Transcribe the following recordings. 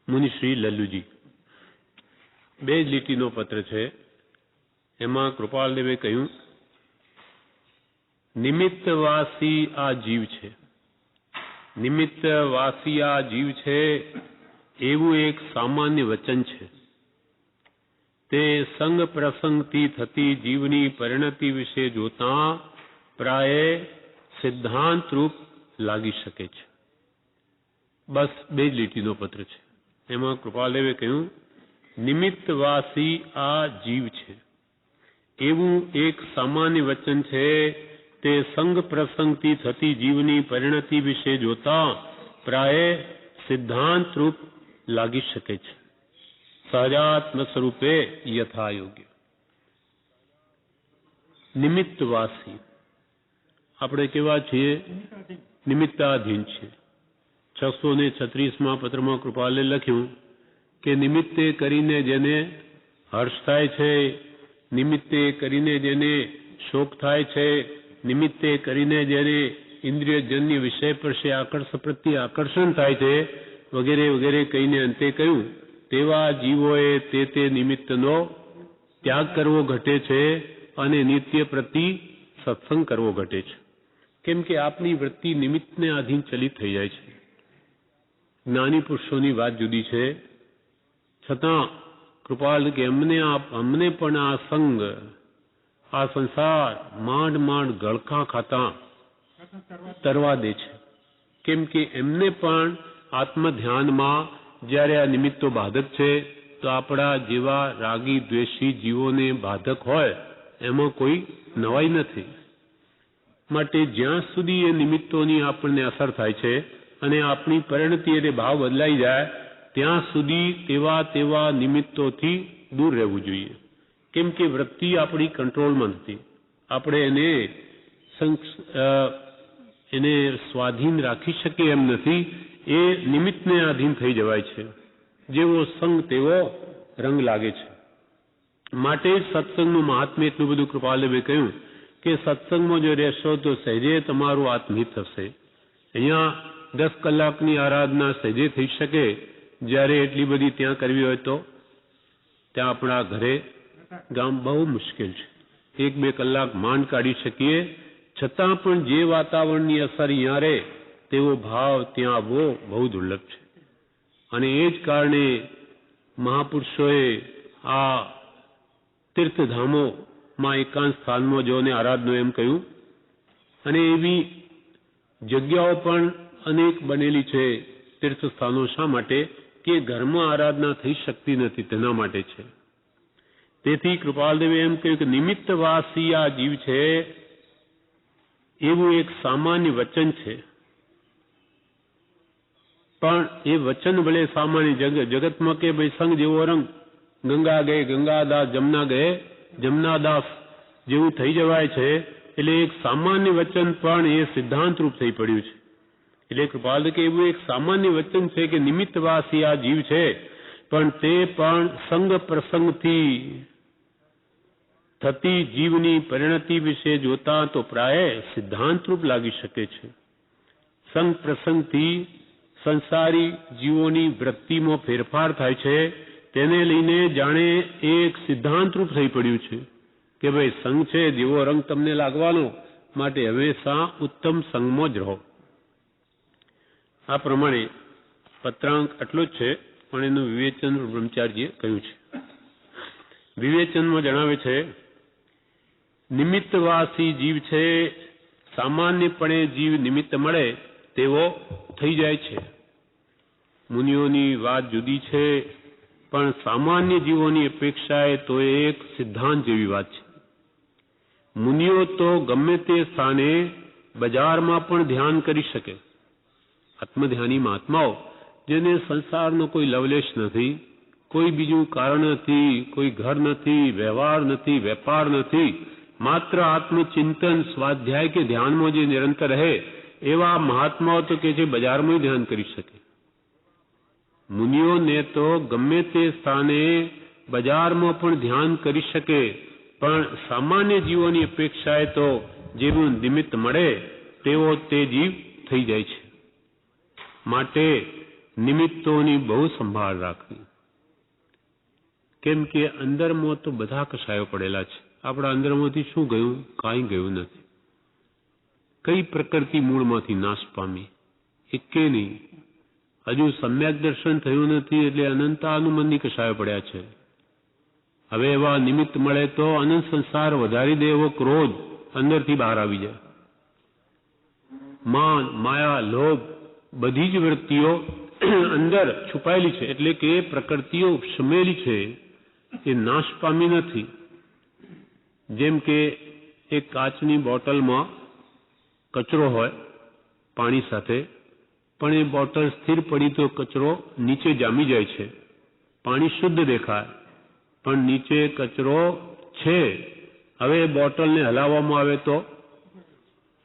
મુનિશ્રી લલ્લુજી. બે જ લીટીનો પત્ર છે. એમાં કૃપાલદેવે કહ્યું, નિમિત્તવાસી આ જીવ છે. નિમિત્તવાસી આ જીવ છે એવું એક સામાન્ય વચન છે. તે સંગ પ્રસંગથી થતી જીવની પરિણતિ વિશે જોતા પ્રાય સિદ્ધાંત રૂપ લાગી શકે છે. બસ બે જ લીટીનો પત્ર છે. એમાં કૃપાલદેવે કહ્યું, નિમિત્તવાસી આ જીવ છે એવું એક સામાન્ય વચન છે. તે સંગ પ્રસંગથી થતી જીવની પરિણતિ વિશે જોતા પ્રાય સિદ્ધાંત રૂપ લાગી શકે છે. સહજાત્મ સ્વરૂપે યથા યોગ્ય. નિમિત્તવાસી આપણે કેવા છીએ? નિમિત્તાધીન છે. 636માં પત્રમાં કૃપાલે લખ્યું કે નિમિત્તે કરીને જેને હર્ષ થાય છે, નિમિત્તે કરીને જેને શોક થાય છે, નિમિત્તે કરીને જેને ઇન્દ્રિયજન્ય વિષય પર પ્રત્યે આકર્ષણ થાય છે, વગેરે વગેરે કહીને અંતે કહ્યું, તેવા જીવોએ તે નિમિત્તનો ત્યાગ કરવો ઘટે છે અને નિત્ય પ્રતિ સત્સંગ કરવો ઘટે છે. કેમ કે આપની વૃત્તિ નિમિત્તને આધીન ચલિત થઈ જાય છે. જ્ઞાની પુરુષોની વાત જુદી છે, છતાં કૃપાલ કે અમને પણ આ સંગ, આ સંસાર માંડ માંડ ગળખા ખાતા તરવા દે છે. કેમ કે એમને પણ આત્મધ્યાનમાં જ્યારે આ નિમિત્તો બાધક છે તો આપણા જેવા રાગી દ્વેષી જીવોને બાધક હોય એમાં કોઈ નવાઈ નથી. માટે જ્યાં સુધી એ નિમિત્તોની આપણને અસર થાય છે અને આપણી પરિણતિ અને ભાવ બદલાઈ જાય ત્યાં સુધી તેવા નિમિત્તોથી દૂર રહેવું જોઈએ. કેમ કે વૃત્તિ આપણી કંટ્રોલમાં નથી. આપણે એને સ્વાધીન રાખી શકીએ એમ નથી. એ નિમિત્તને આધીન થઈ જવાય છે. જેવો સંગ તેવો રંગ લાગે છે. માટે જ સત્સંગનું મહાત્મ્ય એટલું બધું કૃપાલદેવે કહ્યું કે સત્સંગમાં જો રહેશો તો સહેજે તમારું આત્મહિત થશે. અહીંયા 10 કલાકની આરાધના સહેજે થઈ શકે. જ્યારે એટલી બધી ત્યાં કરવી હોય તો ત્યાં આપણા ઘરે ગામ બહુ મુશ્કેલ છે. 1-2 કલાક માંડ કાઢી શકીએ. છતાં પણ જે વાતાવરણની અસર અહીંયા રહે તેવો ભાવ ત્યાં આવવો બહુ દુર્લભ છે. અને એ જ કારણે મહાપુરુષોએ આ તીર્થધામોમાં એકાંત સ્થાનમાં જોને આરાધનો એમ કહ્યું. અને એવી જગ્યાઓ પણ અનેક બનેલી છે તીર્થસ્થાનો. શા માટે? કે ઘરમાં આરાધના થઈ શકતી નથી, તેના માટે છે. તેથી કૃપાલદેવે એમ કહ્યું કે નિમિત્તવાસી આ જીવ છે એવું એક સામાન્ય વચન છે. પણ એ વચન ભલે સામાન્ય જગતમાં કે ભાઈ સંગ જેવો રંગ, ગંગા ગયે ગંગાદાસ, જમના ગયે જમનાદાસ જેવું થઈ જવાય છે. એટલે એક સામાન્ય વચન પણ એ સિદ્ધાંત રૂપ થઈ પડ્યું છે. એટલે કૃપાલ કે એવું એક સામાન્ય વચન છે કે નિમિત્તવાસી આ જીવ છે, પણ તે પણ સંગ પ્રસંગથી થતી જીવની પરિણતિ વિશે જોતા તો પ્રાય સિદ્ધાંત રૂપ લાગી શકે છે. સંગ પ્રસંગથી સંસારી જીવોની વૃત્તિમાં ફેરફાર થાય છે. તેને લઈને જાણે એક સિદ્ધાંત રૂપ થઈ પડ્યું છે કે ભાઈ સંગ છે, જેવો રંગ તમને લાગવાનો, માટે હંમેશા ઉત્તમ સંગમાં જ રહો. આ પ્રમાણે પત્રાંક આટલો જ છે, પણ એનું વિવેચન બ્રહ્મચારીજીએ કહ્યું છે. વિવેચનમાં જણાવે છે, નિમિત્તવાસી જીવ છે. સામાન્યપણે જીવ નિમિત્ત મળે તેવો થઈ જાય છે. મુનિઓની વાત જુદી છે, પણ સામાન્ય જીવોની અપેક્ષાએ તો એ એક સિદ્ધાંત જેવી વાત છે. મુનિઓ તો ગમે તે સ્થાને બજારમાં પણ ધ્યાન કરી શકે. આત્મધ્યાની મહાત્માઓ જેને સંસારનો કોઈ લવલેશ નથી, કોઈ બીજું કારણ નથી, કોઈ ઘર નથી, વ્યવહાર નથી, વેપાર નથી, માત્ર આત્મચિંતન, સ્વાધ્યાય કે ધ્યાનમાં જે નિરંતર રહે એવા મહાત્માઓ તો કે જે બજારમાં ધ્યાન કરી શકે. મુનિઓને તો ગમે તે સ્થાને બજારમાં પણ ધ્યાન કરી શકે, પણ સામાન્ય જીવોની અપેક્ષાએ તો જેવું નિમિત્ત મળે તેવો તે જીવ થઈ જાય છે. માટે નિમિત્તોની બહુ સંભાળ રાખવી. કેમ કે અંદરમાં તો બધા કષાયો પડેલા છે. આપણા અંદરમાંથી શું ગયું? કાંઈ ગયું નથી. કઈ પ્રકૃતિ મૂળમાંથી નાશ પામી? એકે નહીં. હજુ સમ્યક દર્શન થયું નથી એટલે અનંતાનુબંધી કષાયો પડ્યા છે. હવે એવા નિમિત્ત મળે તો અનંત સંસાર વધારી દે એવો ક્રોધ અંદરથી બહાર આવી જાય. માન, માયા, લોભ બધી જ વૃત્તિઓ અંદર છુપાયેલી છે, એટલે કે પ્રકૃતિઓ ઉપસમેલી છે, એ નાશ પામી નથી. જેમ કે એક કાચની બોટલમાં કચરો હોય પાણી સાથે, પણ એ બોટલ સ્થિર પડી તો કચરો નીચે જામી જાય છે. પાણી શુદ્ધ દેખાય પણ નીચે કચરો છે. હવે એ બોટલને હલાવવામાં આવે તો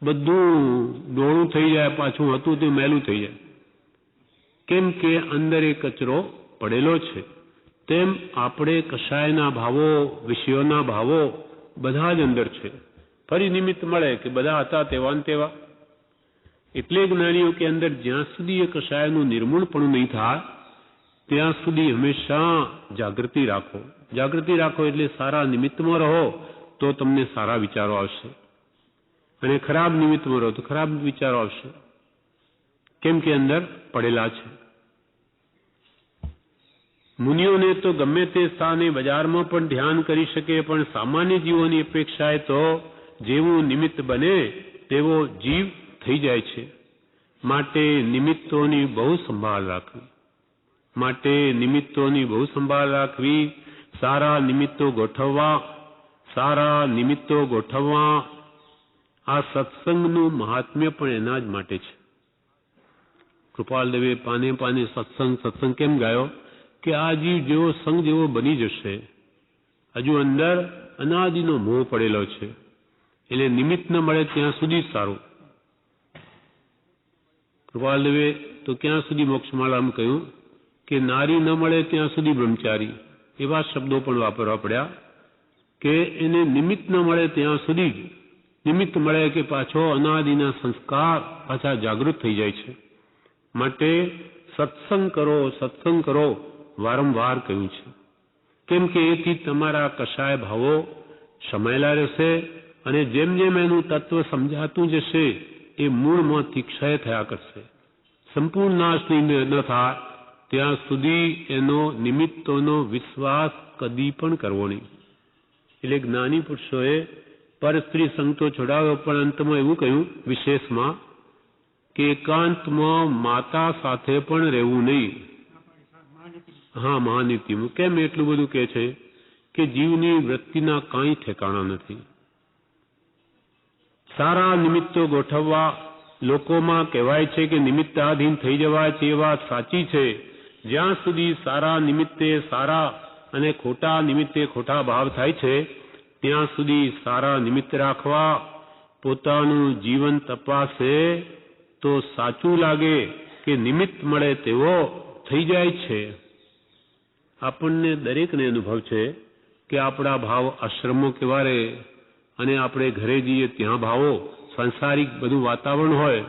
બધું ડોળું થઈ જાય, પાછું હતું તે મેલું થઈ જાય. કેમ કે અંદર એ કચરો પડેલો છે. તેમ આપણે કશાયના ભાવો, વિષયોના ભાવો બધા જ અંદર છે. ફરી નિમિત્ત મળે કે બધા હતા તેવા ને તેવા. એટલે જ્ઞાનીઓ કે અંદર જ્યાં સુધી એ કશાયનું નિર્મૂળપણું નહીં થાય ત્યાં સુધી હંમેશા જાગૃતિ રાખો. જાગૃતિ રાખો એટલે સારા નિમિત્તમાં રહો તો તમને સારા વિચારો આવશે, અને ખરાબ નિમિત્તમાં રહો તો ખરાબ વિચારો આવશે. કેમ કે અંદર પડેલા છે. મુનિઓને તો ગમે તે સ્થાને બજારમાં પણ ધ્યાન કરી શકે, પણ સામાન્ય જીવોની અપેક્ષાએ તો જેવું નિમિત્ત બને તેવો જીવ થઈ જાય છે. માટે નિમિત્તોની બહુ સંભાળ રાખવી. માટે નિમિત્તોની બહુ સંભાળ રાખવી. સારા નિમિત્તો ગોઠવવા. સારા નિમિત્તો ગોઠવવા. આ સત્સંગનું મહાત્મ્ય પણ એના જ માટે છે. કૃપાલદેવે પાને પાને સત્સંગ કેમ ગાયો? કે આ જીવ જેવો સંગ જેવો બની જશે. હજુ અંદર અનાદિનો મોહ પડેલો છે, એટલે નિમિત્ત ન મળે ત્યાં સુધી સારું. કૃપાલદેવે તો ક્યાં સુધી મોક્ષમાળામાં કહ્યું કે નારી ન મળે ત્યાં સુધી બ્રહ્મચારી. એવા શબ્દો પણ વાપરવા પડ્યા કે એને નિમિત્ત ન મળે ત્યાં સુધી જ. નિમિત્ત મળે કે પાછો અનાદિના સંસ્કાર પાછા જાગૃત થઈ જાય છે. માટે સત્સંગ કરો, સત્સંગ કરો વારંવાર કહ્યું છે. કેમ કે એથી તમારા કશાય ભાવો સમાયેલા રહેશે, અને જેમ જેમ એનું તત્વ સમજાતું જશે એ મૂળમાંથી ક્ષય થયા કરશે. સંપૂર્ણ નાશ ન થાય ત્યાં સુધી એનો નિમિત્તોનો વિશ્વાસ કદી પણ કરવો નહીં. એટલે જ્ઞાની પુરુષોએ પર સ્ત્રી સંગ તો છોડાવ્યો, પણ અંતમાં એવું કહ્યું વિશેષમાં કે એકાંતમાં માતા સાથે પણ રહેવું નહીં. હા, મહાનીતિમાં. કેમ એટલું બધું કહે છે? કે જીવની વૃત્તિના કાંઈ ઠેકાણા નથી. સારા નિમિત્તો ગોઠવવા. લોકોમાં કહેવાય છે કે નિમિત્તાધીન થઈ જવાય છે, એ વાત સાચી છે. જ્યાં સુધી સારા નિમિત્તે સારા અને ખોટા નિમિત્તે ખોટા ભાવ થાય છે ત્યાં સુધી સારા નિમિત્ત રાખવા. પોતાનું જીવન તપાસે તો સાચું લાગે કે નિમિત્ત મળે તેવો થઈ જાય છે. આપણને દરેકને અનુભવ છે કે આપણા ભાવ આશ્રમો કેવા રહે, અને આપણે ઘરે જઈએ ત્યાં ભાવો, સંસારિક બધું વાતાવરણ હોય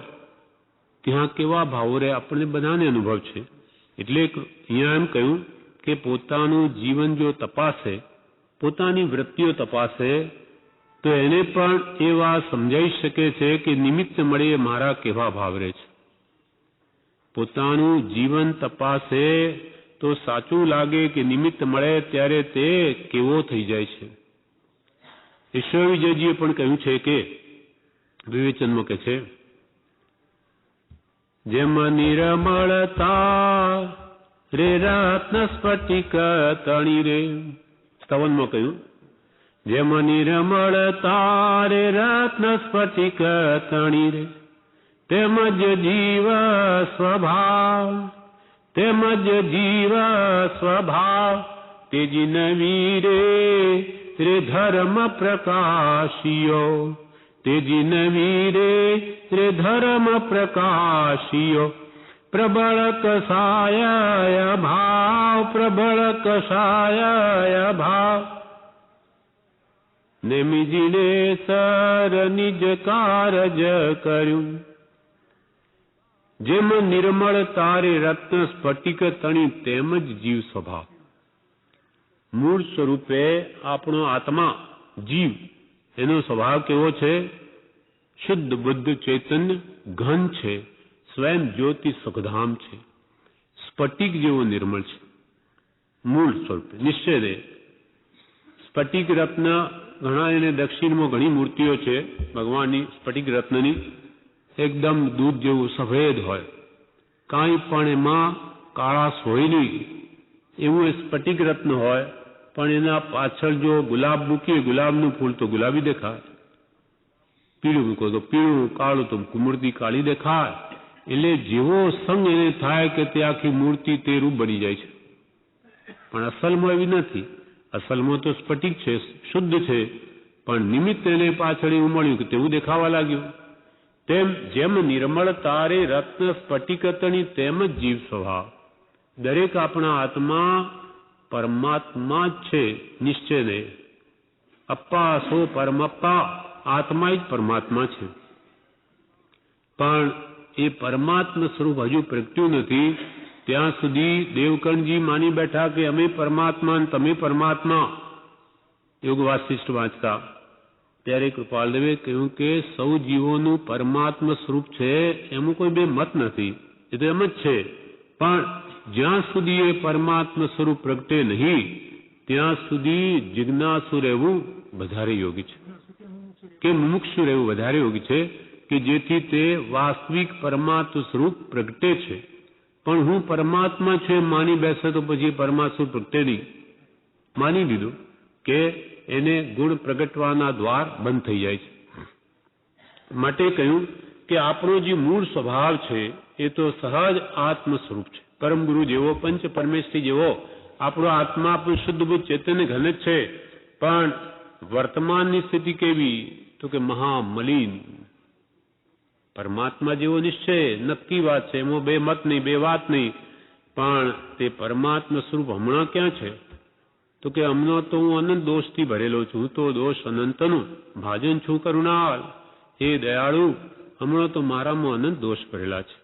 ત્યાં કેવા ભાવો રહે, આપણને બધાને અનુભવ છે. એટલે અહીંયા એમ કહ્યું કે પોતાનું જીવન જો તપાસે, પોતાની વૃત્તિઓ તપાસે, તો એને પણ એ વાત સમજાઈ શકે છે કે નિમિત્ત મળે મારા કેવા ભાવ રહે છે. પોતાનું જીવન તપાસે તો સાચું લાગે કે નિમિત્ત મળે ત્યારે તે કેવો થઈ જાય છે. ઈશ્વર વિજયજીએ પણ કહ્યું છે કે વિવેચનમાં કહે છે, જેમ નિર્મળતા રે રત્ન સ્ફટિક તણી રે. સ્તવનમાં કહ્યું, જેમ નિર્મળતા રે રત્ન સ્ફટિક તણી રે, તેમજ જીવ સ્વભાવ, તેમજ જીવ સ્વભાવ તેજી નવી રે ધર્મ પ્રકાશિયો, તેજી નવી રે ધર્મ પ્રકાશિયો, પ્રબળ કસાય ભાવ, પ્રબળ કસાય ભાવ, નેમિજીને સર નિજ કારજ કર્યું. જેમ નિર્મળ તારે રત્ન સ્ફટિક તણી તેમ જ જીવ સ્વભાવ. મૂળ સ્વરૂપે આપણો આત્મા જીવ એનો સ્વભાવ કેવો છે? શુદ્ધ બુદ્ધ ચૈતન્ય ઘન છે, સ્વયં જ્યોતિ સુખધામ છે, સ્ફટિક જેવો નિર્મળ છે મૂળ સ્વરૂપે. નિશ્ચય સ્ફટિક રત્ન ઘણા એને દક્ષિણમાં ઘણી મૂર્તિઓ છે ભગવાનની સ્ફટિક રત્નની, એકદમ દૂધ જેવું સફેદ હોય, કાંઈ પણ એમાં કાળાશ હોય નહીં એવું એ સ્ફટિક રત્ન હોય. પણ એના પાછળ જો ગુલાબ મૂકીએ, ગુલાબનું ફૂલ તો ગુલાબી દેખાય, પીળું મૂકો તો પીળું, કાળું તો મૂર્તિ કાળી દેખાય. એટલે જેવો સંગ એને થાય કે તે આખી મૂર્તિ તે રૂપ બની જાય છે. પણ અસલમાં એવી નથી. અસલમાં તો સ્ફટિક છે, શુદ્ધ છે, પણ નિમિત્ત એને પાછળ એવું મળ્યું કે તેવું દેખાવા લાગ્યું. તેમ જેમ નિર્મળ તારે રત્ન સ્ફટિકતણી તેમ જ જીવ સ્વભાવ. દરેક આપણા આત્મા પરમાત્મા જ છે નિશ્ચયને. અપ્પા સો પરમપ્પા, આત્મા જ પરમાત્મા છે. પણ એ પરમાત્મા સ્વરૂપ હજુ પ્રગટ્યું નથી. ત્યાં સુધી દેવકણજી માની બેઠા કે અમે પરમાત્મા ને તમે પરમાત્મા. યોગ વાસિષ્ઠ વાંચતા ત્યારે કૃપાલદેવે કહ્યું કે સૌ જીવોનું પરમાત્મા સ્વરૂપ છે એમાં કોઈ બે મત નથી, એ તો એમ જ છે. પણ જ્યાં સુધી એ પરમાત્મા સ્વરૂપ પ્રગટે નહીં ત્યાં સુધી જિજ્ઞાસુ રહેવું વધારે યોગી છે, કે મુમુક્ષુ રહેવું વધારે યોગી છે, કે જેથી તે વાસ્તવિક પરમાત્મા સ્વરૂપ પ્રગટે છે. પણ હું પરમાત્મા છે માની બેસે તો પછી પરમાત્મા સ્વરૂપ પ્રગટે નહીં. માની લીધું કે એને ગુણ પ્રગટવાના દ્વાર બંધ થઈ જાય છે. માટે કહ્યું કે આપણો જે મૂળ સ્વભાવ છે એ તો સહજ આત્મ સ્વરૂપ છે. પરમ ગુરુ જેવો, પંચ પરમેશ્વરી જેવો આપણો આત્મા આપણું શુદ્ધ બુદ્ધ ચૈતન્ય ઘન જ છે. પણ વર્તમાનની સ્થિતિ કેવી? તો કે મહામલિન. પરમાત્મા જેવો નિશ્ચય નક્કી વાત છે, એમાં બે મત નહીં, બે વાત નહીં. પણ તે પરમાત્મા સ્વરૂપ હમણાં ક્યાં છે? તો કે હમણાં તો હું અનંત દોષથી ભરેલો છું. હું તો દોષ અનંતનું ભાજન છું કરુણાલ. હે દયાળુ, હમણાં તો મારામાં અનંત દોષ ભરેલા છે.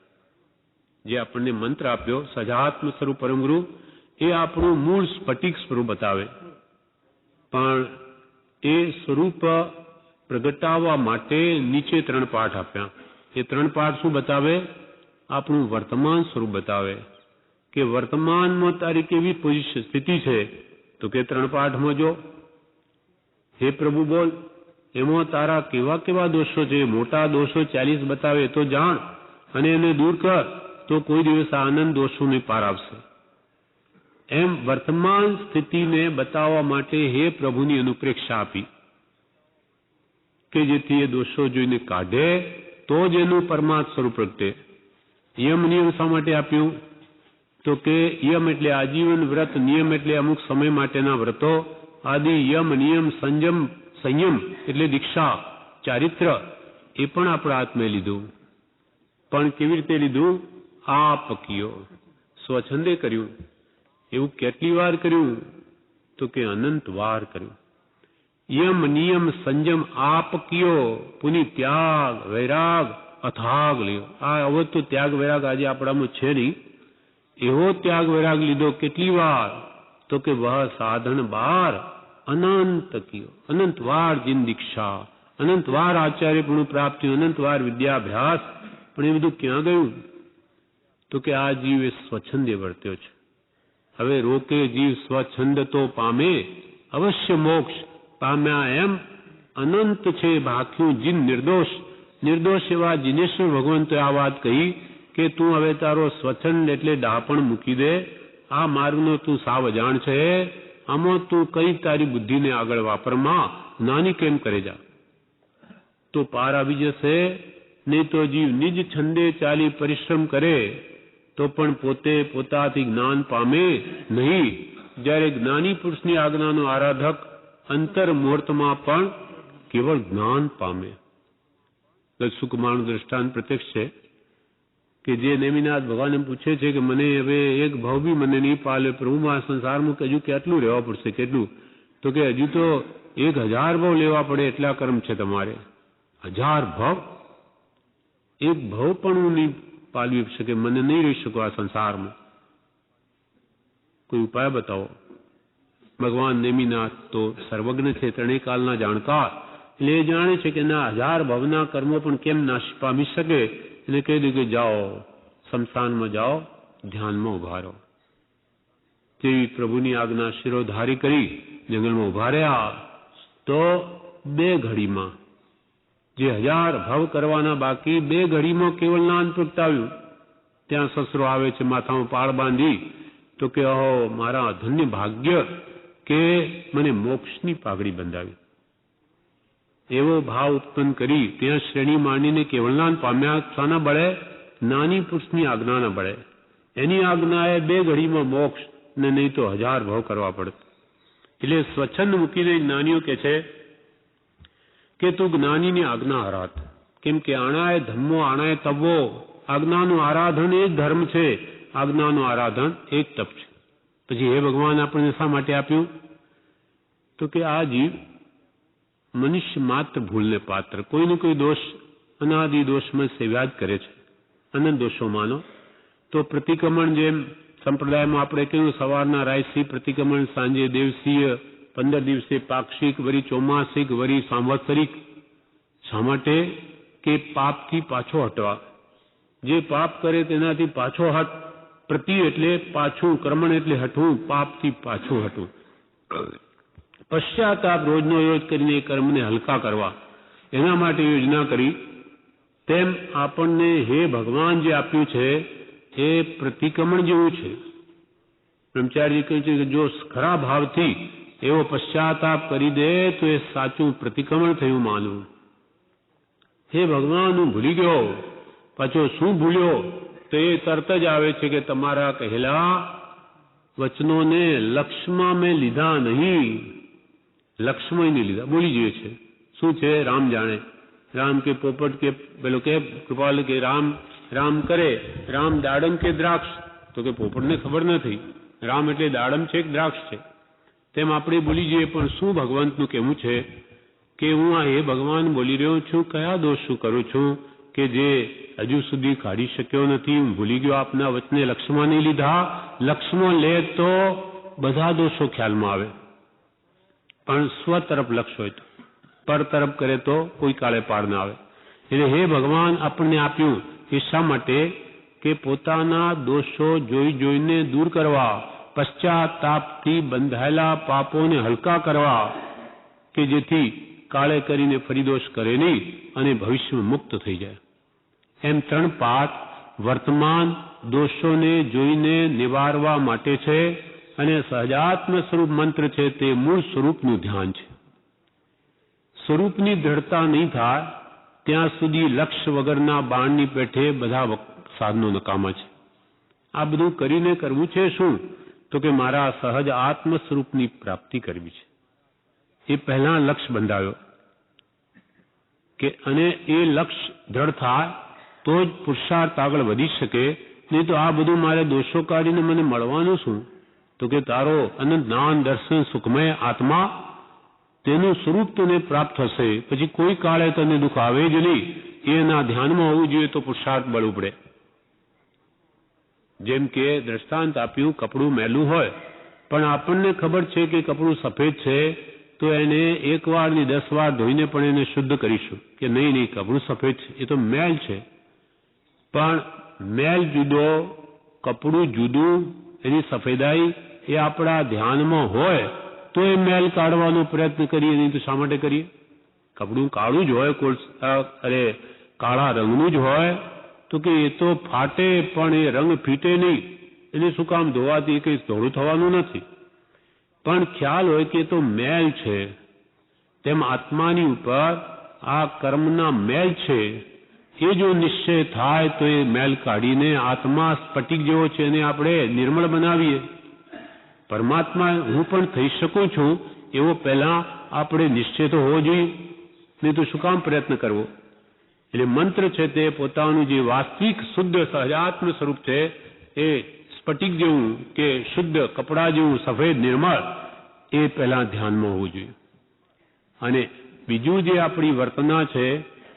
જે આપણને મંત્ર આપ્યો સજાત્મ સ્વરૂપ પરમ ગુરુ, એ આપણું મૂળ સ્ફટિક સ્વરૂપ બતાવે. પણ એ સ્વરૂપ પ્રગટાવવા માટે નીચે 3 પાઠ આપ્યા. એ 3 પાઠ શું બતાવે? આપણું વર્તમાન સ્વરૂપ બતાવે કે વર્તમાનમાં તારી કેવી પોઝિશન સ્થિતિ છે. તો કે 3 પાઠમાં જો હે પ્રભુ બોલ, એમાં તારા કેવા કેવા દોષો છે, મોટા દોષો 40 બતાવે તો જાણ અને એને દૂર કર, તો કોઈ દિવસ આનંદ દોષોને પાર આવશે. એમ વર્તમાન સ્થિતિને બતાવવા માટે હે પ્રભુની અનુપ્રેક્ષા આપી કે જેથી એ દોષો જોઈને કાઢે તો જ એનું પરમાત્મ સ્વરૂપ પ્રગટે. યમ નિયમ શા માટે આપ્યું? તો કે યમ એટલે આજીવન વ્રત, નિયમ એટલે અમુક સમય માટેના વ્રતો આદિ. યમ નિયમ સંયમ એટલે દીક્ષા, ચારિત્ર, એ પણ આપણા આત્મે લીધું. પણ કેવી રીતે લીધું? આપકીયો, સ્વચ્છંદે કર્યું. એવું કેટલી વાર કર્યું? તો કે અનંત વાર કર્યું. યમ નિયમ સંયમ આપકીયો, પુની ત્યાગ વૈરાગ અથાગ લ્યો. આ હવે તો ત્યાગ વૈરાગ આજે આપણામાં છે નહીં. એવો ત્યાગ વૈરાગ લીધો. કેટલી વાર? તો કે વહ સાધન બાર અનંત કયો. અનંત વાર જીન દીક્ષા, અનંત વાર આચાર્યપણું પ્રાપ્તિ, અનંત વાર વિદ્યાભ્યાસ. પણ એ બધું ક્યાં ગયું? તો કે આ જીવ એ સ્વચ્છંદે વર્ત્યો છે. હવે રોકે જીવ સ્વચ્છંદ તો પામે અવશ્ય મોક્ષ. પામ્યા એમ અનંત છે ભાખ્યું જીન નિર્દોષ. નિર્દોષ એવા જીનેશ્વર ભગવંતોએ આ વાત કહી કે તું હવે તારો સ્વચ્છંદ એટલે ડાપણ મૂકી દે. આ માર્ગનો તું સાવ અજાણ છે. આમાં તું કઈ તારી બુદ્ધિને આગળ વાપરમાં નાની કેમ કરે જા, તો પાર આવી જશે. નહીં તો જીવ નિજ છંદે ચાલી પરિશ્રમ કરે તો પણ પોતે પોતાથી જ્ઞાન પામે નહીં. જ્યારે જ્ઞાની પુરુષની આજ્ઞાનો આરાધક અંતર મુહૂર્તમાં પણ કેવળ જ્ઞાન પામે. સુકુમારનું દ્રષ્ટાંત પ્રત્યક્ષ છે કે જે નેમિનાથ ભગવાન પૂછે છે કે મને હવે એક ભાવ બી મને નહીં પાલે, પ્રભુ આ સંસારમાં હજુ કેટલું રહેવા પડશે? કેટલું? તો કે હજુ તો 1000 ભાવ લેવા પડે એટલા કર્મ છે તમારે. 1000 ભાવ? એક ભાવ પણ હું નહીં પાલવી શકે, મને નહીં રહી શકો આ સંસારમાં, કોઈ ઉપાય બતાવો. ભગવાન નેમિનાથ તો સર્વજ્ઞ છે, ત્રણેય કાલના જાણકાર, એટલે એ જાણે છે કે ના 1000 ભવના કર્મો પણ કેમ નાશ પામી શકે. એને કહી દે કે જાઓ શમશાનમાં જાઓ, ધ્યાનમાં ઉભા રહો. તેવી પ્રભુની આજ્ઞા શિરોધારી કરી જંગલમાં ઉભા રહ્યા. તો 2 ઘડીમાં જે 1000 ભવ કરવાના બાકી 2 ઘડીમાં કેવળ જ્ઞાન પ્રગટાવ્યું. ત્યાં સસરો આવે છે માથામાં પાળ બાંધી, તો કે અહો મારા ધન્ય ભાગ્ય કે મને મોક્ષની પાઘડી બંધાવી. એવો ભાવ ઉત્પન્ન કરી ત્યાં શ્રેણી માંડીને કેવળ જ્ઞાન પામ્યા. શાના બળે? નાની પુરુષની આજ્ઞાના બળે. એની આજ્ઞાએ 2 ઘડીમાં મોક્ષ, ને નહીં તો 1000 ભવ કરવા પડત. એટલે સ્વચ્છંદ મૂકીને જ્ઞાનીઓ કે છે કે તું જ્ઞાનીની આજ્ઞા હરાત. કેમ કે આણાએ ધમ્મો આણાએ તપવો. આજ્ઞાનું આરાધન એ જ ધર્મ છે, આજ્ઞાનું આરાધન એ જ તપ છે. પછી હે ભગવાન આપણને શા માટે આપ્યું? તો કે આ જીવ મનુષ્ય માત્ર ભૂલને પાત્ર, કોઈને કોઈ દોષ અનાદિ દોષમાં સેવ્યા જ કરે છે, અનંત દોષોમાંનો. તો પ્રતિક્રમણ જેમ સંપ્રદાયમાં આપણે કહ્યું સવારના રાયસી પ્રતિક્રમણ, સાંજે દેવસીય, 15 દિવસે પાક્ષિક, વરી ચોમાસિક, વરી સાંવત્સરિક. શા માટે? કે પાપથી પાછો હટવા. જે પાપ કરે તેનાથી પાછો હટ. પ્રતિ એટલે પાછું, ક્રમણ એટલે હટવું, પાપથી પાછું હટવું. પશ્ચાતાપ રોજનો રોજ કરીને કર્મને હલકા કરવા, એના માટે યોજના કરી. તેમ આપણને હે ભગવાન જે આપ્યું છે એ પ્રતિક્રમણ જેવું છે. બ્રહ્મચારી કહે છે કે જો ખરા ભાવથી એવો પશ્ચાતાપ કરી દે તો એ સાચું પ્રતિક્રમણ થયું માનવું. હે ભગવાન હું ભૂલી ગયો. પાછો શું ભૂલ્યો? તો એ તરત જ આવે છે કે તમારા કહેલા વચનોને લક્ષ્યમાં મેં લીધા નહીં. લક્ષ્યમાં નહીં લીધા, બોલી જોઈએ છે. શું છે? રામ જાણે. રામ કે પોપટ કે પેલો કે કૃપાલ કે રામ કરે, રામ દાડમ કે દ્રાક્ષ? તો કે પોપટને ખબર નથી રામ એટલે દાડમ છે કે દ્રાક્ષ છે. તેમ આપણે બોલી જઈએ, પણ શું ભગવંતનું કહેવું છે કે હું આ હે ભગવાન બોલી રહ્યો છું, કયા દોષ શું કરું છું કે જે હજુ સુધી કાઢી શક્યો નથી? હું ભૂલી ગયો, આપના વચને લક્ષ્યમાં નહીં લીધા. લક્ષ્યમાં લે તો બધા દોષો ખ્યાલમાં આવે, પણ સ્વ તરફ લક્ષ્ય હોય તો, પર તરફ કરે તો કોઈ કાળે પાર ના આવે. એટલે હે ભગવાન આપણને આપ્યું એ શા માટે? કે પોતાના દોષો જોઈ જોઈને દૂર કરવા, પશ્ચાતાપથી બંધાયેલા પાપોને હલકા કરવા, કે જેથી કાળે કરીને ફરી દોષ કરે નહીં અને ભવિષ્યમાં મુક્ત થઈ જાય. એમ 3 પાઠ વર્તમાન દોષોને જોઈને નિવારવા માટે છે, અને સહજાત્મ સ્વરૂપ મંત્ર છે તે મૂળ સ્વરૂપનું ધ્યાન છે. સ્વરૂપની દ્રઢતા નહીં થાય ત્યાં સુધી લક્ષ્ય વગરના બાણની પેઠે બધા સાધનો નકામા છે. આ બધું કરીને કરવું છે શું? તો કે મારા સહજ આત્મ સ્વરૂપની પ્રાપ્તિ કરવી છે. એ પહેલા લક્ષ્ય બંધાવ્યો કે, અને એ લક્ષ્ય દ્રઢ થાય તો જ પુરુષાર્થ આગળ વધી શકે. નહીં તો આ બધું મારે દોષો કાઢીને મને મળવાનું શું? તો કે તારો અનંત જ્ઞાન દર્શન સુખમય આત્મા, તેનું સ્વરૂપ તને પ્રાપ્ત થશે. પછી કોઈ કાળે તને દુઃખ આવે જ નહીં. એના ધ્યાનમાં હોવું જોઈએ તો પુરુષાર્થ બળવું પડે. જેમ કે દ્રષ્ટાંત આપ્યું, કપડું મેલું હોય પણ આપણને ખબર છે કે કપડું સફેદ છે, તો એને 1 વાર ની 10 વાર ધોઈને પણ એને શુદ્ધ કરીશું કે નહીં કપડું સફેદ છે, એ તો મેલ છે. પણ મેલ જુદો, કપડું જુદું, એની સફેદાઈ એ આપણા ધ્યાનમાં હોય તો એ મેલ કાઢવાનો પ્રયત્ન કરીએ, નહીં તો શા માટે કરીએ? કપડું કાળું જ હોય, કાળા રંગનું જ હોય તો કે એ તો ફાટે પણ એ રંગ ફીટે નહીં. એને શું કામ? ધોવાથી કંઈ ધોળું થવાનું નથી. પણ ખ્યાલ હોય કે એ તો મેલ છે. તેમ આત્માની ઉપર આ કર્મના મેલ છે. એ જો નિશ્ચય થાય તો એ મેલ કાઢીને આત્મા સ્ફટિક જેવો છે એને આપણે નિર્મળ બનાવીએ. પરમાત્મા હું પણ થઈ શકું છું એવો પહેલા આપણે નિશ્ચય તો હોવો જોઈએ, નહીં તો શું કામ પ્રયત્ન કરવો? એટલે મંત્ર છે તે પોતાનું જે વાસ્તવિક શુદ્ધ સહજાત્મ સ્વરૂપ છે એ સ્ફટિક જેવું કે શુદ્ધ કપડા જેવું સફેદ નિર્મળ એ પહેલા ધ્યાનમાં હોવું જોઈએ. અને બીજું જે આપણી વર્તના છે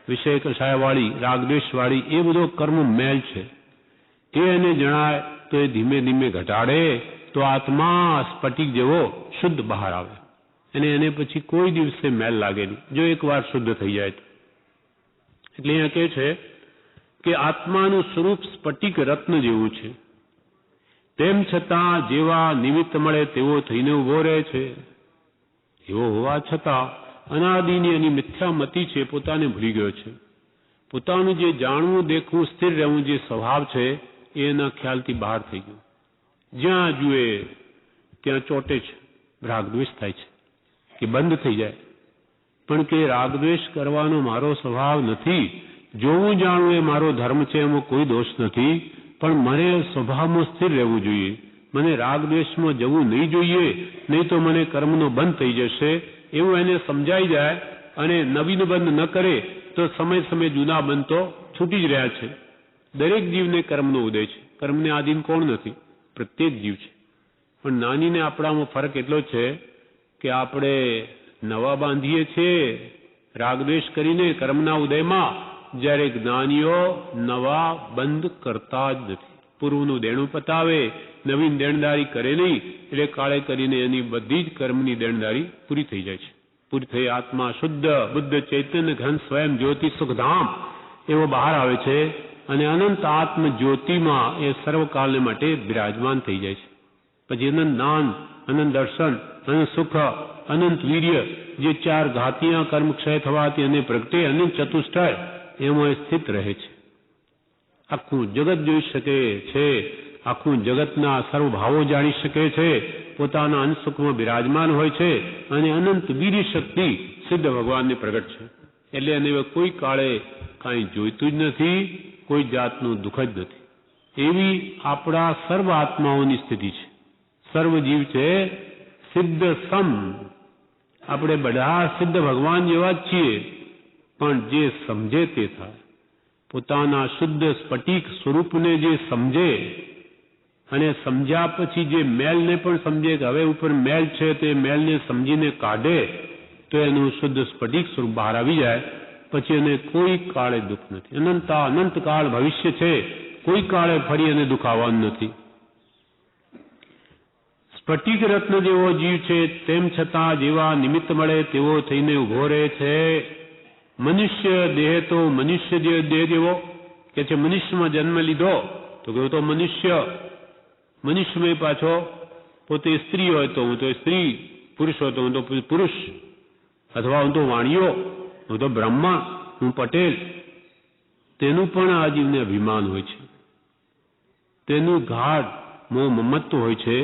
વિષય કષાયવાળી, રાગદ્વેષવાળી, એ બધો કર્મ મેલ છે. એને જણાય તો એ ધીમે ધીમે ઘટાડે તો આત્મા સ્ફટિક જેવો શુદ્ધ બહાર આવે, અને એને પછી કોઈ દિવસે મેલ લાગે નહીં, જો એકવાર શુદ્ધ થઈ જાય તો. એટલે અહીંયા કહે છે કે આત્માનું સ્વરૂપ સ્ફટિક રત્ન જેવું છે, તેમ છતાં જેવા નિમિત્ત મળે તેવો થઈને ઉભો રહે છે. એવો હોવા છતાં અનાદિની એની મિથ્યામતી છે, પોતાને ભૂલી ગયો છે. પોતાનું જે જાણવું, દેખવું, સ્થિર રહેવું જે સ્વભાવ છે એ એના ખ્યાલથી બહાર થઈ ગયું. જ્યાં જુએ ત્યાં ચોટે છે, રાગદ્વેષ થાય છે કે બંધ થઈ જાય. પણ કે રાગદ્વેષ કરવાનો મારો સ્વભાવ નથી, જોવું જાણવું એ મારો ધર્મ છે, એમાં કોઈ દોષ નથી. પણ મને સ્વભાવમાં સ્થિર રહેવું જોઈએ, મને રાગદ્વેષમાં જવું નહીં જોઈએ, નહીં તો મને કર્મનો બંધ થઈ જશે. એવું એને સમજાઈ જાય અને નવીન બંધ ન કરે તો સમય સમય જૂના બંધ તો છૂટી જ રહ્યા છે. દરેક જીવને કર્મનો ઉદય છે, કર્મને આધીન કોણ નથી? પ્રત્યેક જીવ છે. પણ નાનીને આપણામાં ફરક એટલો છે કે આપણે નવા બાંધીએ છીએ રાગદ્વેષ કરીને કર્મના ઉદયમાં, જ્યારે જ્ઞાનીઓ નવા બંધ કરતા જ નથી. પૂર્વનું દેણું પતાવે, નવીન દેણદારી કરે નહીં, એટલે કાળે કરીને એની બધી જ કર્મની દેણદારી પૂરી થઈ જાય છે. પૂરી થઈ આત્મા શુદ્ધ બુદ્ધ ચૈતન્ય ઘન સ્વયં જ્યોતિ સુખધામ એવો બહાર આવે છે, અને અનંત આત્મ જ્યોતિમાં એ સર્વકાલને માટે બિરાજમાન થઈ જાય છે. પછી અનંત જ્ઞાન, અનંત દર્શન, અનંત સુખ, અનંત વીર્ય, જે ચાર ઘાતિયા કર્મ ક્ષય થવાથી અને પ્રગટે અનંત ચતુષ્ટય એમાં સ્થિત રહે છે. આખું જગત જોઈ શકે છે, આખું જગતના સર્વ ભાવો જાણી શકે છે, પોતાના અંશ સુખમાં બિરાજમાન હોય છે, અને અનંત વીર્ય શક્તિ સિદ્ધ ભગવાનને પ્રગટ છે. એટલે એને કોઈ કાળે કાંઈ જોઈતું જ નથી, કોઈ જાતનું દુઃખ જ નથી. એવી આપણા સર્વ આત્માઓની સ્થિતિ છે. સર્વ જીવ છે સિદ્ધ સમ. આપણે બધા સિદ્ધ ભગવાન જેવા જ છીએ, પણ જે સમજે તે થાય. પોતાના શુદ્ધ સ્ફટિક સ્વરૂપને જે સમજે, અને સમજ્યા પછી જે મેલને પણ સમજે કે હવે ઉપર મેલ છે, તે મેલને સમજીને કાઢે તો એનું શુદ્ધ સ્ફટિક સ્વરૂપ બહાર આવી જાય. પછી એને કોઈ કાળે દુઃખ નથી. અનંત કાળ ભવિષ્ય છે, કોઈ કાળે ફરી એને દુઃખ આવવાનું નથી. સ્ફટિક રત્ન જેવો જીવ છે, તેમ છતાં જેવા નિમિત્ત મળે તેવો થઈને ઉભો રહે છે. મનુષ્ય દેહ તો મનુષ્ય દેહ જેવો કે છે. મનુષ્યમાં જન્મ લીધો તો કે તો મનુષ્યમય પાછો પોતે સ્ત્રી હોય તો હું તો સ્ત્રી, પુરુષ હોય તો હું તો પુરુષ, અથવા હું તો વાણિયો, હું તો બ્રાહ્મણ, હું પટેલ. તેનું પણ આ જીવને અભિમાન હોય છે, તેનું ગાઢ મોહ મમત્વ હોય છે.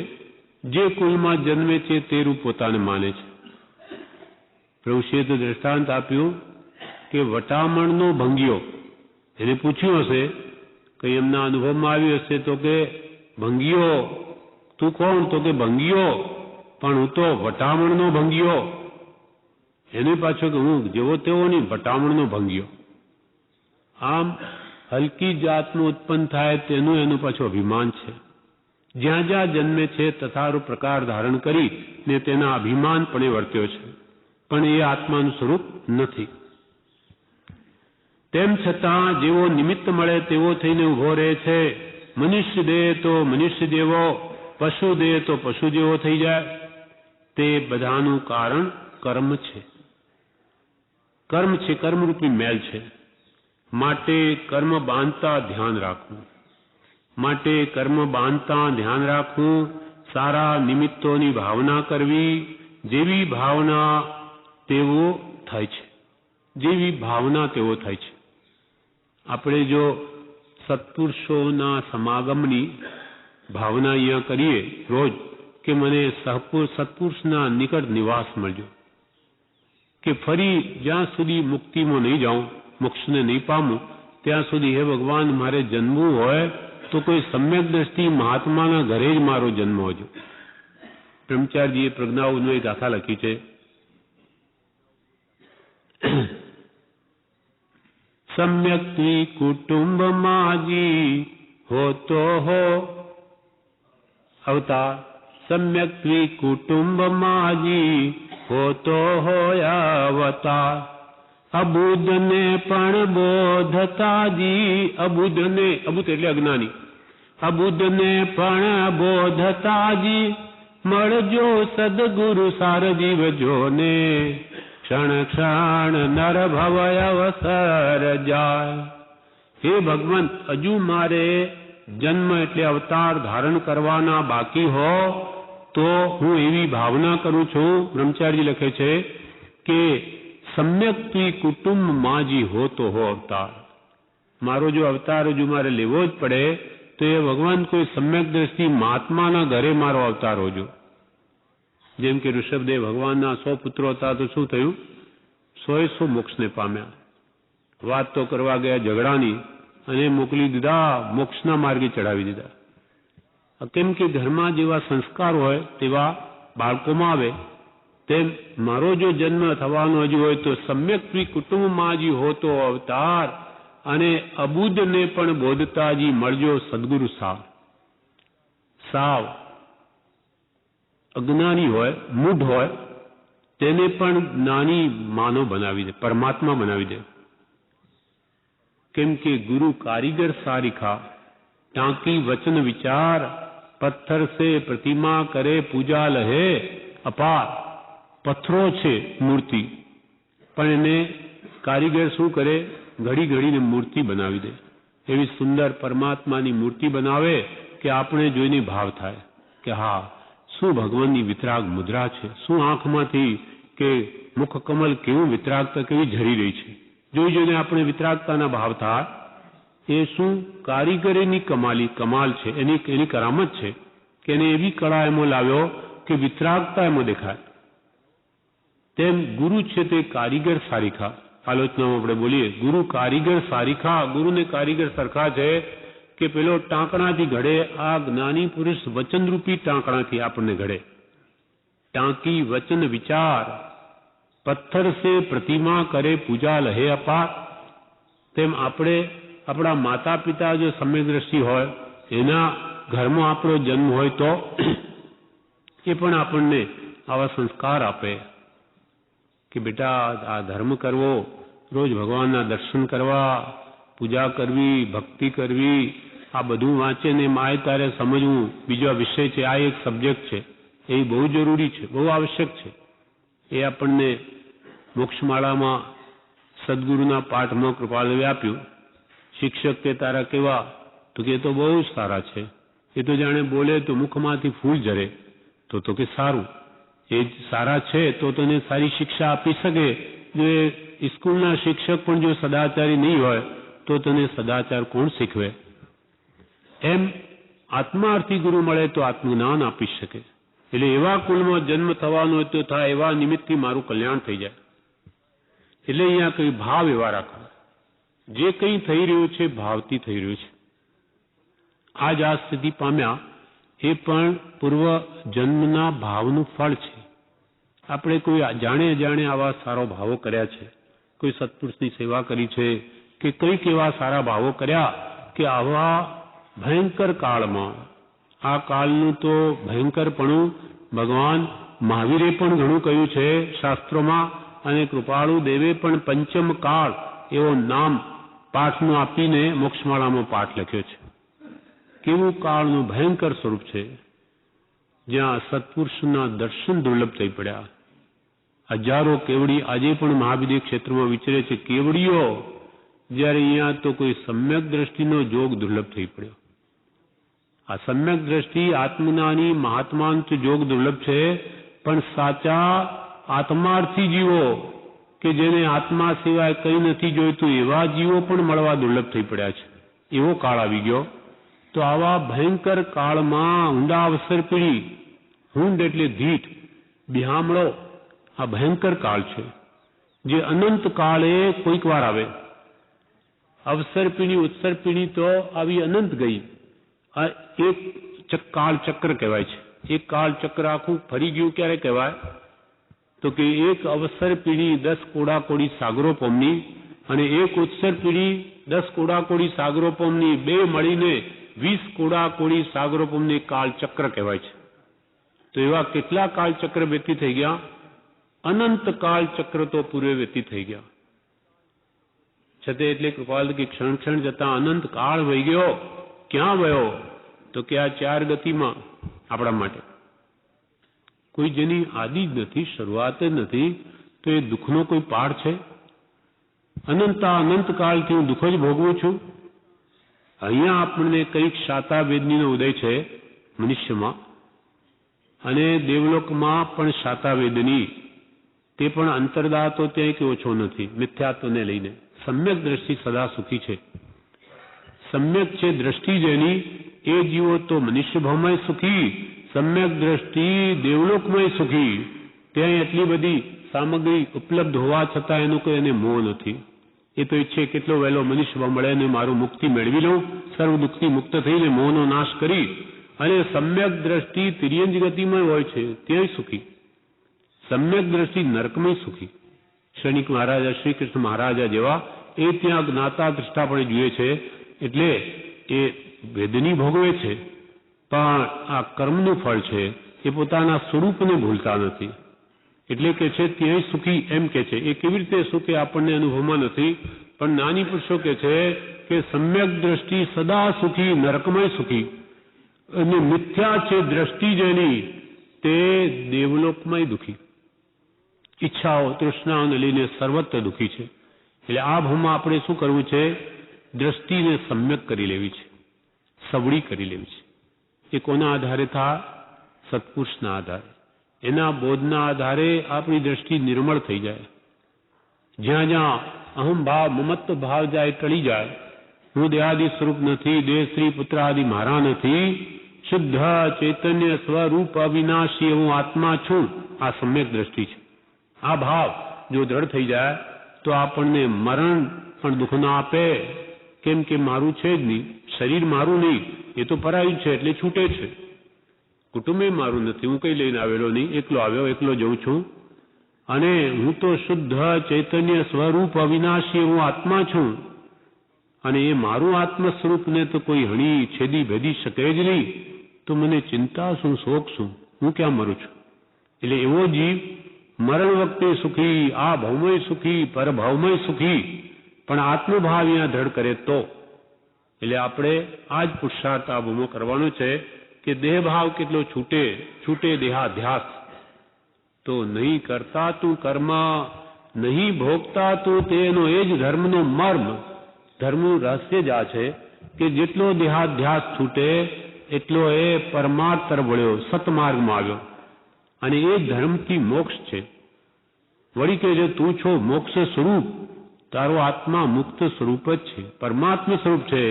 જે કુલમાં જન્મે છે તે રૂપ પોતાને માને છે. પ્રભુશ્રીએ તો દ્રષ્ટાંત આપ્યું કે વટામણનો ભંગિયો, એને પૂછ્યું હશે, કંઈ એમના અનુભવમાં આવ્યું હશે તો કે ભંગિયો તું કોણ? તો કે ભંગિયો, પણ હું તો વટામણનો ભંગિયો. એને પાછો કે હું જેવો તેવો નહીં, વટામણનો ભંગિયો. આમ હલકી જાતનું ઉત્પન્ન થાય તેનું એનું પાછું અભિમાન છે. જ્યાં જ્યાં જન્મે છે તથારૂપ પ્રકાર ધારણ કરી ને તેના અભિમાનપણે વર્ત્યો છે, પણ એ આત્માનું સ્વરૂપ નથી. તેમ છતાં જેવો નિમિત્ત મળે તેવો થઈને ઉભો રહે છે. મનુષ્ય દેહ તો મનુષ્ય જેવો, પશુ દેહ તો પશુ જેવો થઈ જાય. તે બધાનું કારણ કર્મ છે. કર્મ છે, કર્મરૂપી મેલ છે. માટે કર્મ બાંધતા ધ્યાન રાખવું, સારા નિમિત્તોની ભાવના કરવી. જેવી ભાવના તેવો થાય છે. આપણે જો સત્પુરુષોના સમાગમની ભાવના અહીંયા કરીએ રોજ, કે મને સત્પુરુષના નિકટ નિવાસ મળજો, કે ફરી જ્યાં સુધી મુક્તિમાં નહીં જાઉં, મોક્ષને નહીં પામું, ત્યાં સુધી હે ભગવાન મારે જન્મવું હોય તો કોઈ સમ્યક દ્રષ્ટિ મહાત્માના ઘરે જ મારો જન્મ હોજો. બ્રહ્મચારીજીએ પ્રજ્ઞાઓનો એક ગાથા લખી છે. સમ્યક ત્વી કુટુંબ માજી હોતો હો અવતાર. સમ્યક ત્વી કુટુંબ માજી હોતો હોય અવતાર. અબુધને પણ બોધતાજી. અબુધ એટલે અજ્ઞાની, અબુદને પણ બોધતાજી મળજો સદગુરુ સાર જીવજોને ક્ષણ ક્ષણ નર ભવય અવસર જાય. હે ભગવાન, હજુ મારે જન્મ એટલે અવતાર ધારણ કરવાના બાકી હો તો હું એવી ભાવના કરું છું. બ્રહ્મચારી લખે છે કે સમ્યક તી કુટુંબ માજી હો તો હો અવતાર. મારો જો અવતાર હજુ મારે લેવો જ પડે તો એ ભગવાન કોઈ સમ્યક દ્રષ્ટિ મહાત્માના ઘરે મારો અવતાર હોજો. જેમ કે ઋષભદેવ ભગવાનના 100 પુત્રો હતા તો શું થયું? 100 મોક્ષને પામ્યા. વાત તો કરવા ગયા ઝઘડાની અને મોકલી દીધા, મોક્ષના માર્ગે ચડાવી દીધા. કેમ કે ઘરમાં જેવા સંસ્કાર હોય તેવા બાળકોમાં આવે. તેમ મારો જો જન્મ થવાનો હજુ હોય તો સમ્યક કુટુંબમાં જ હો તો અવતાર, અને અબુદને પણ બોધતાજી મળજો સદગુરુ સાવ. સાવ અજ્ઞાની હોય, મૂઢ હોય, તેને પણ જ્ઞાની માનવ બનાવી દે, પરમાત્મા બનાવી દે. કેમ કે ગુરુ કારીગર સારીખા, ટાંકી વચન વિચાર, પથ્થર સે પ્રતિમા કરે પૂજા લહે અપાર. પથ્થરો છે મૂર્તિ, પણ એને કારીગર શું કરે? ઘડી ઘડીને મૂર્તિ બનાવી દે. એવી સુંદર પરમાત્માની મૂર્તિ બનાવે કે આપણે જોઈને ભાવ થાય કે હા, શું ભગવાનની વિતરાગ મુદ્રા છે, શું આંખમાંથી કે મુખ કમલ કેવું વિતરાગતા કેવી ઝરી રહી છે. જોઈ જોઈને આપણે વિતરાગતાના ભાવ થાય. એ શું કારીગરીની કમાલ છે, એની કરામત છે કે એને એવી કળા એમાં લાવ્યો કે વિતરાગતા એમાં દેખાય. તેમ ગુરુ છે તે કારીગર સારીખા. આલોચનામાં આપણે બોલીએ ગુરુ કારીગર સારીખા. ગુરુને કારીગર સરખા છે કે પેલો ટાંકણાથી ઘડે, આ જ્ઞાની પુરુષ વચનરૂપી ટાંકણાથી આપણને ઘડે. ટાંકી વચન વિચાર, પથ્થર સે પ્રતિમા કરે પૂજા લહે અપાર. તેમ આપણે આપણા માતા પિતા જો સમ્યક દ્રષ્ટિ હોય, એના ઘરમાં આપણો જન્મ હોય તો એ પણ આપણને આવા સંસ્કાર આપે કે બેટા આ ધર્મ કરવો, રોજ ભગવાનના દર્શન કરવા, પૂજા કરવી, ભક્તિ કરવી, આ બધું વાંચે ને માય તારે સમજવું. બીજો વિષય છે, આ એક સબ્જેક્ટ છે, એ બહુ જરૂરી છે, બહુ આવશ્યક છે. એ આપણને મોક્ષમાળામાં સદગુરુના પાઠમાં કૃપાળુએ આપ્યું. શિક્ષક તે તારા કેવા? તો કે તો બહુ સારા છે. એ તો જાણે બોલે તો મુખમાંથી ફૂલ ઝરે. તો કે સારું, એ જ સારા છે તો તને સારી શિક્ષા આપી શકે. જો એ સ્કૂલના શિક્ષક પણ જો સદાચારી નહીં હોય તો તને સદાચાર કોણ શીખવે? એમ આત્માર્થી ગુરુ મળે તો આત્મજ્ઞાન આપી શકે. એટલે એવા કુલમાં જન્મ થવાનો હોય તો થાય, એવા નિમિત્તથી મારું કલ્યાણ થઈ જાય. એટલે અહીંયા કઈ ભાવ એવા રાખો, જે કંઈ થઈ રહ્યું છે ભાવથી થઈ રહ્યું છે. આજ આ સ્થિતિ પામ્યા એ પણ પૂર્વ જન્મના ભાવનું ફળ છે. આપણે કોઈ જાણે અજાણે આવા સારા ભાવો કર્યા છે, કોઈ સત્પુરુષની સેવા કરી છે કે કંઈક એવા સારા ભાવો કર્યા કે આવા ભયંકર કાળમાં, આ કાળનું તો ભયંકરપણું ભગવાન મહાવીરે પણ ઘણું કહ્યું છે શાસ્ત્રોમાં, અને કૃપાળુ દેવે પણ પંચમ કાળ એવો નામ પાઠનું આપીને મોક્ષમાળામાં પાઠ લખ્યો છે. કેવું કાળનું ભયંકર સ્વરૂપ છે, જ્યાં સત્પુરુષના દર્શન દુર્લભ થઈ પડ્યા. હજારો કેવડી આજે પણ મહાવિદ્ય ક્ષેત્રમાં વિચરે છે કેવડીઓ, જ્યારે અહીંયા તો કોઈ સમ્યક દ્રષ્ટિનો જોગ દુર્લભ થઈ પડ્યો. આ સમ્યક દ્રષ્ટિ આત્મજ્ઞાની મહાત્માંત જોગ દુર્લભ છે, પણ સાચા આત્માર્થી જીવો કે જેને આત્મા સિવાય કંઈ નથી જોઈતું એવા જીવો પણ મળવા દુર્લભ થઈ પડ્યા છે. એવો કાળ આવી ગયો. તો આવા ભયંકર કાળમાં ઊંડા અવસર પીડી, હુંડ એટલે ધીટ, બિહામણો, આ ભયંકર કાળ છે જે અનંત કાળે કોઈક વાર આવે. અવસર પીણી ઉત્સર પીણી તો આવી અનંત ગઈ. આ એક કાળ ચક્ર કહેવાય છે. એક કાળ ચક્ર આખું ફરી ગયું ક્યારે કહેવાય? તો કે એક અવસર પીણી 10 કોડાકોડી સાગરોપમની અને એક ઉત્સર પીણી 10 કોડાકોડી સાગરોપમની, બે મળીને 20 કોડાકોડી સાગરોપમની કાળ ચક્ર કહેવાય છે. તો એવા કેટલા કાળ ચક્ર વ્યતીત થઈ ગયા? અનંત કાળ ચક્ર તો પૂરે વ્યતીત થઈ ગયા. છતાં એટલે કૃપાલ કે ક્ષણ ક્ષણ જતા અનંત કાળ વહી ગયો. ક્યાં વયો? તો કે આ ચાર ગતિમાં આપણા માટે કોઈ જેની આદિ જ નથી, શરૂઆત જ નથી, તો એ દુઃખનો કોઈ પાર છે? અનંત કાળથી હું દુઃખ જ ભોગવું છું. અહીંયા આપણને કંઈક શાતા વેદનીનો ઉદય છે મનુષ્યમાં, અને દેવલોકમાં પણ શાતા વેદની, તે પણ અંતરદાહ તો ત્યાં કે ઓછો નથી મિથ્યાત્વને લઈને. સમ્યક દ્રષ્ટિ સદા સુખી છે. સમ્યક છે દ્રષ્ટિ જેની, એ જીવો તો મનુષ્ય ભાવમાં સુખી, સમ્યક દ્રષ્ટિ દેવલોકમાં સુખી. ત્યાં એટલી બધી સામગ્રી ઉપલબ્ધ હોવા છતાં એનો કોઈ એને મોહ નથી. એ તો ઈચ્છે કેટલો વહેલો મનુષ્ય ભાવ મળે અને મારું મુક્તિ મેળવી લઉં, સર્વ દુઃખથી મુક્ત થઈને મોહનો નાશ કરી. અને સમ્યક દ્રષ્ટિ તિર્યંજ ગતિમાં હોય છે ત્યાંય સુખી. સમ્યક દ્રષ્ટિ નરકમાં સુખી. શનિક મહારાજા, શ્રી કૃષ્ણ મહારાજા જેવા એ ત્યાં જ્ઞાતા દૃષ્ટાપણે જુએ છે, એટલે એ વેદની ભોગવે છે, પણ આ કર્મનું ફળ છે એ પોતાના સ્વરૂપને ભૂલતા નથી. એટલે કે છે ત્યાંય સુખી એમ કે છે. એ કેવી રીતે સુખી આપણને અનુભવમાં નથી, પણ જ્ઞાની પુરુષો કે છે કે સમ્યક દ્રષ્ટિ સદા સુખી, નરકમય સુખી. અને મિથ્યા છે દ્રષ્ટિ જેની, તે દેવલોકમાં દુઃખી. ઈચ્છાઓ તૃષ્ણાઓને લઈને સર્વત્ર દુઃખી છે. એટલે આ ભાવમાં આપણે શું કરવું છે? દ્રષ્ટિને સમ્યક કરી લેવી છે, સવળી કરી લેવી છે. એ કોના આધારે થાય? સત્પુરુષના આધારે. એના બોધના આધારે આપણી દ્રષ્ટિ નિર્મળ થઈ જાય. જ્યાં જ્યાં અહમ ભાવ, મમત્વ ભાવ જાય, ટળી જાય, હું દેહાદિ સ્વરૂપ નથી, દેહ સ્ત્રી પુત્ર આદિ મારા નથી, શુદ્ધ ચૈતન્ય સ્વરૂપ અવિનાશી હું આત્મા છું, આ સમ્યક દ્રષ્ટિ છે. આ ભાવ જો દ્રઢ થઈ જાય તો આપણને મરણ પણ દુઃખ ના આપે. કેમ કે મારું છે જ નહીં, શરીર મારું નહીં, એ તો પરાયું છે એટલે છૂટે છે. કુટુંબે મારું નથી, હું કઈ લઈને આવેલો નહીં, એકલો આવ્યો, એકલો જઉં છું. અને હું તો શુદ્ધ ચૈતન્ય સ્વરૂપ અવિનાશી હું આત્મા છું, અને એ મારું આત્મ સ્વરૂપને તો કોઈ હણી છેદી ભેદી શકે જ નહીં. તો મને ચિંતા શું, શોક શું? હું ક્યાં મરું છું? એટલે એવો જીવ મરણ વખતે સુખી, આ ભાવમય સુખી, પરભાવમય સુખી, પણ આત્મભાવ અહીંયા દ્રઢ કરે તો. એટલે આપણે આ જ પુરુષાર્થ આ ભૂમો કરવાનો છે કે દેહભાવ કેટલો છૂટે દેહાધ્યાસ. તો નહીં કરતા તું કર્મ, નહીં ભોગતા તું તેનો, એ જ ધર્મનો મર્મ. ધર્મનું રહસ્ય જ આ છે કે જેટલો દેહાધ્યાસ છૂટે એટલો એ પરમાર્થ તરફ વળ્યો, સતમાર્ગમાં આવ્યો. અને એ ધર્મથી મોક્ષ છે. વળી કે જે તું છો મોક્ષ સ્વરૂપ, તારો આત્મા મુક્ત સ્વરૂપ જ છે, પરમાત્મા સ્વરૂપ છે.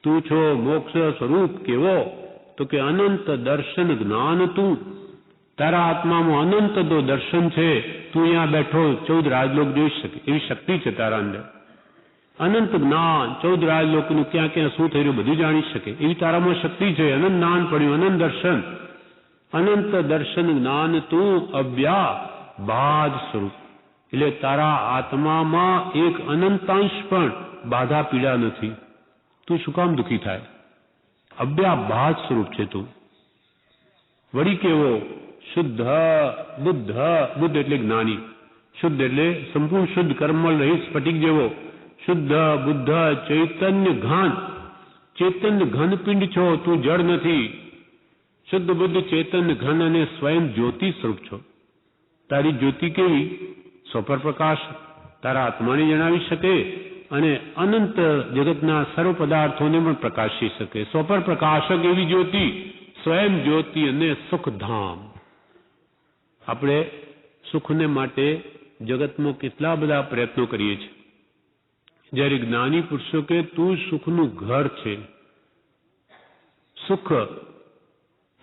તું છો મોક્ષ સ્વરૂપ કેવો? તો કે અનંત દર્શન જ્ઞાન તું. તારા આત્મામાં અનંત તો દર્શન છે. તું અહીંયા બેઠો 14 રાજલોક જોઈ શકે એવી શક્તિ છે તારા અંદર. અનંત જ્ઞાન, 14 રાજલોકનું ક્યાં ક્યાં શું થઈ રહ્યું બધું જાણી શકે એવી તારામાં શક્તિ છે. અનંત જ્ઞાન પડ્યું, અનંત દર્શન. અનંત દર્શન જ્ઞાન તું અવ્યા બાધ સ્વરૂપ. એટલે તારા આત્મામાં એક અનંતાંશ પણ બાધા પીડા નથી. તું શું કામ દુઃખી થાય? અવ્યા બાધ સ્વરૂપ છે તું. વળી કેવો? શુદ્ધ બુદ્ધ એટલે જ્ઞાની, શુદ્ધ એટલે સંપૂર્ણ શુદ્ધ, કર્મલ રહિત સ્ફટિક જેવો. શુદ્ધ બુદ્ધ ચૈતન્ય ઘન, ચૈતન્ય ઘન પિંડ છો, તું જળ નથી. શુદ્ધ બુદ્ધ ચૈતન્ય ઘન અને સ્વયં જ્યોતિ સ્વરૂપ છો. તારી જ્યોતિ કેવી? સ્વપર પ્રકાશ તારા આત્માને જણાવી શકે અને અનંત જગતના સર્વ પદાર્થોને પણ પ્રકાશી શકે. સ્વપર પ્રકાશક એવી જ્યોતિ, સ્વયં જ્યોતિ અને સુખધામ. આપણે સુખને માટે જગતમાં કેટલા બધા પ્રયત્નો કરીએ છીએ, જ્યારે જ્ઞાની પુરુષો કે તું સુખનું ઘર છે. સુખ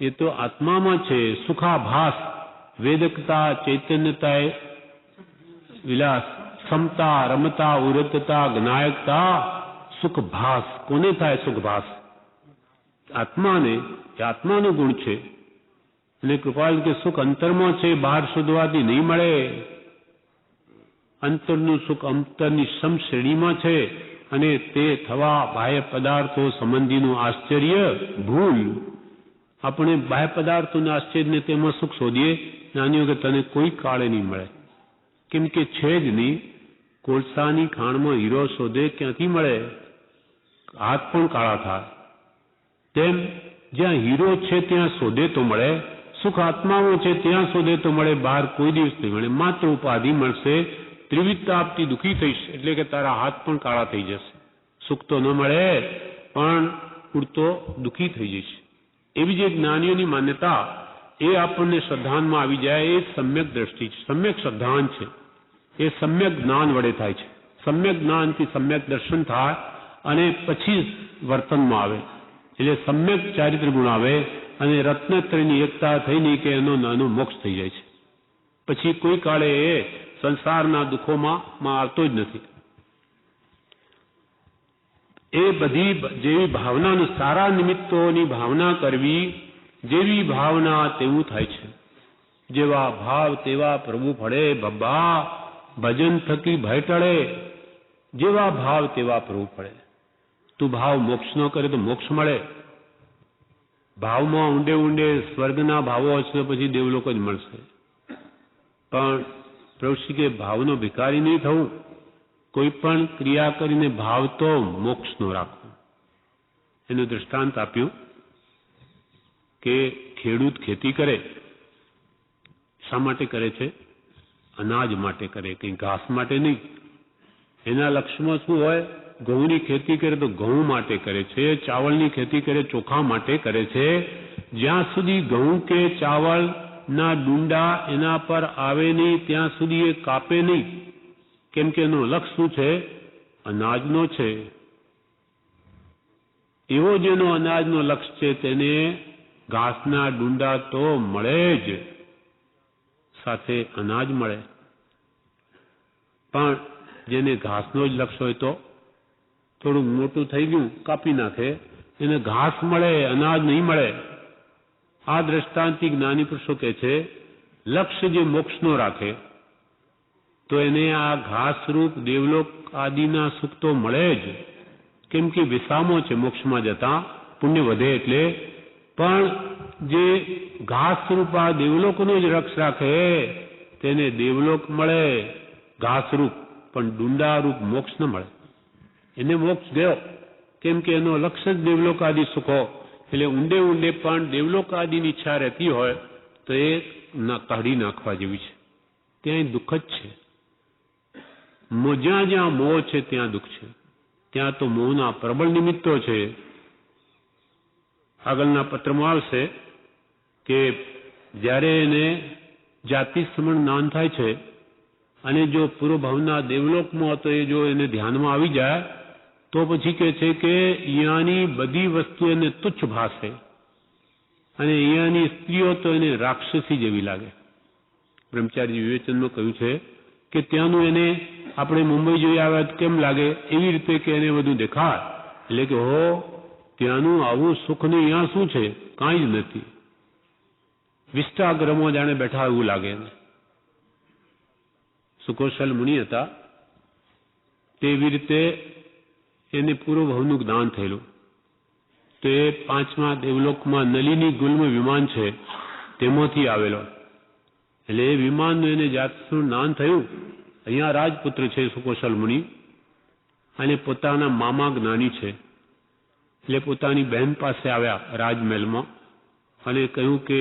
એ તો આત્મામાં છે. સુખાભાસ, વેદકતા, ચૈતન્યતા, વિલાસ, ક્ષમતા, રમતા, ઉરતતા, જ્ઞાયકતા, સુખભાસ. કોને થાય સુખભાસ? આત્માને. એ આત્માનો ગુણ છે. અને કૃપાલ કે સુખ અંતરમાં છે, બહાર શોધવાથી નહીં મળે. અંતરનું સુખ અંતરની સમશ્રેણીમાં છે, અને તે થવા બાહ્ય પદાર્થો સંબંધીનું આશ્ચર્ય ભૂલ. આપણે બાહ્ય પદાર્થોના આશ્ચર્યને તેમાં સુખ શોધીએ, નાની વગર તને કોઈ કાળે નહીં મળે. કેમ કે છે જ નહીં. કોલસાની ખાણમાં હીરો શોધે ક્યાંથી મળે? હાથ પણ કાળા થાય. તેમ જ્યાં હીરો છે ત્યાં શોધે તો મળે, સુખ આત્માઓ છે ત્યાં શોધે તો મળે, બહાર કોઈ દિવસ નહીં મળે. માત્ર ઉપાધિ મળશે, ત્રિવિધતા આપતી દુઃખી થઈશ, એટલે કે તારા હાથ પણ કાળા થઈ જશે. સુખ તો ન મળે પણ ઉડતો દુઃખી થઈ જઈશ. એવી જે જ્ઞાનીઓની માન્યતા એ આપણને શ્રદ્ધાનમાં આવી જાય, એ સમ્યક દ્રષ્ટિ છે, સમ્યક શ્રદ્ધાન છે. એ સમ્યક જ્ઞાન વડે થાય છે. સમ્યક જ્ઞાનથી સમ્યક દર્શન થાય અને પછી વર્તનમાં આવે, એટલે સમ્યક ચારિત્ર ગુણ આવે અને રત્નત્રયની એકતા થઈને કે એનો નાનો મોક્ષ થઈ જાય છે. પછી કોઈ કાળે એ સંસારના દુઃખોમાં આવતો જ નથી. એ બધી જેવી ભાવનાનું, સારા નિમિત્તોની ભાવના કરવી, જેવી ભાવના તેવું થાય છે. જેવા ભાવ તેવા પ્રભુ ફળે, બબ્બા ભજન થકી ભય ટળે. જેવા ભાવ તેવા પ્રભુ ફળે. તું ભાવ મોક્ષ ન કરે તો મોક્ષ મળે. ભાવમાં ઊંડે ઊંડે સ્વર્ગના ભાવો હશે પછી દેવલોક જ મળશે. પણ પ્રભુ શ્રી કે ભાવનો ભિખારી નહીં થવું. કોઈ પણ ક્રિયા કરીને ભાવ તો મોક્ષનો રાખવો. એનું દૃષ્ટાંત આપ્યું કે ખેડૂત ખેતી કરે, શા માટે કરે છે? અનાજ માટે કરે, કંઈ ઘાસ માટે નહીં. એના લક્ષ્યમાં શું હોય? ઘઉંની ખેતી કરે તો ઘઉં માટે કરે છે, ચાવલની ખેતી કરે ચોખા માટે કરે છે. જ્યાં સુધી ઘઉં કે ચાવલના ડુંડા એના પર આવે નહીં ત્યાં સુધી એ કાપે નહીં. કેમ કે એનો લક્ષ્ય શું છે? અનાજનો છે. એવો જેનો અનાજનો લક્ષ્ય છે તેને ઘાસના ડુંડા તો મળે જ, સાથે અનાજ મળે. પણ જેને ઘાસનો જ લક્ષ્ય હોય તો થોડું મોટું થઈ ગયું કાપી નાખે, એને ઘાસ મળે, અનાજ નહીં મળે. આ દ્રષ્ટાંતથી જ્ઞાની પુરુષો કહે છે લક્ષ્ય જે મોક્ષનો રાખે તો એને આ ઘાસરૂપ દેવલોક આદિના સુખ તો મળે જ. કેમ કે વિસામો છે મોક્ષમાં જતા, પુણ્ય વધે એટલે. પણ જે ઘાસરૂપ આ દેવલોકનો જ રક્ષ રાખે તેને દેવલોક મળે ઘાસરૂપ, પણ ડુંડારૂપ મોક્ષ ન મળે. એને મોક્ષ ગયો કેમ કે એનો લક્ષ્ય જ દેવલોક આદિ સુખો. એટલે ઊંડે ઊંડે પણ દેવલોક આદિની ઈચ્છા રહેતી હોય તો એ કાઢી નાખવા જેવી છે. ત્યાં દુઃખ જ છે. જ્યાં જ્યાં મોહ છે ત્યાં દુઃખ છે. ત્યાં તો મોહના પ્રબળ નિમિત્તો છે. આગળના પત્રમાં આવશે કે જ્યારે એને જાતિ સમણ જ્ઞાન થાય છે અને જો પૂર્વભાવના દેવલોકમાં હતો એ જો એને ધ્યાનમાં આવી જાય તો પછી કહે છે કે અહીંયાની બધી વસ્તુ એને તુચ્છ ભાસે અને અહીંયાની સ્ત્રીઓ તો એને રાક્ષસી જેવી લાગે. બ્રહ્મચારી વિવેચનમાં કહ્યું છે કે ત્યાંનું એને આપણે મુંબઈ જોઈ આવ્યા કેમ લાગે એવી રીતે કે એને બધું દેખાય. એટલે કે હો ત્યાંનું આવું સુખ ને અહીંયા શું છે? કાંઈ જ નથી. વિષ્ટાગ્રહમાં જાણે બેઠા એવું લાગે. સુકોશલ મુનિ હતા તેવી રીતે એને પૂર્વભાવનું જ્ઞાન થયેલું. તો એ 5મા દેવલોકમાં નલિની ગુલ્મ વિમાન છે તેમાંથી આવેલો. એટલે એ વિમાનનું એને જાતનું જ્ઞાન થયું. અહીંયા રાજપુત્ર છે સુકોશલ મુનિ અને પોતાના મામા જ્ઞાની છે. એટલે પોતાની બહેન પાસે આવ્યા રાજમહેલમાં અને કહ્યું કે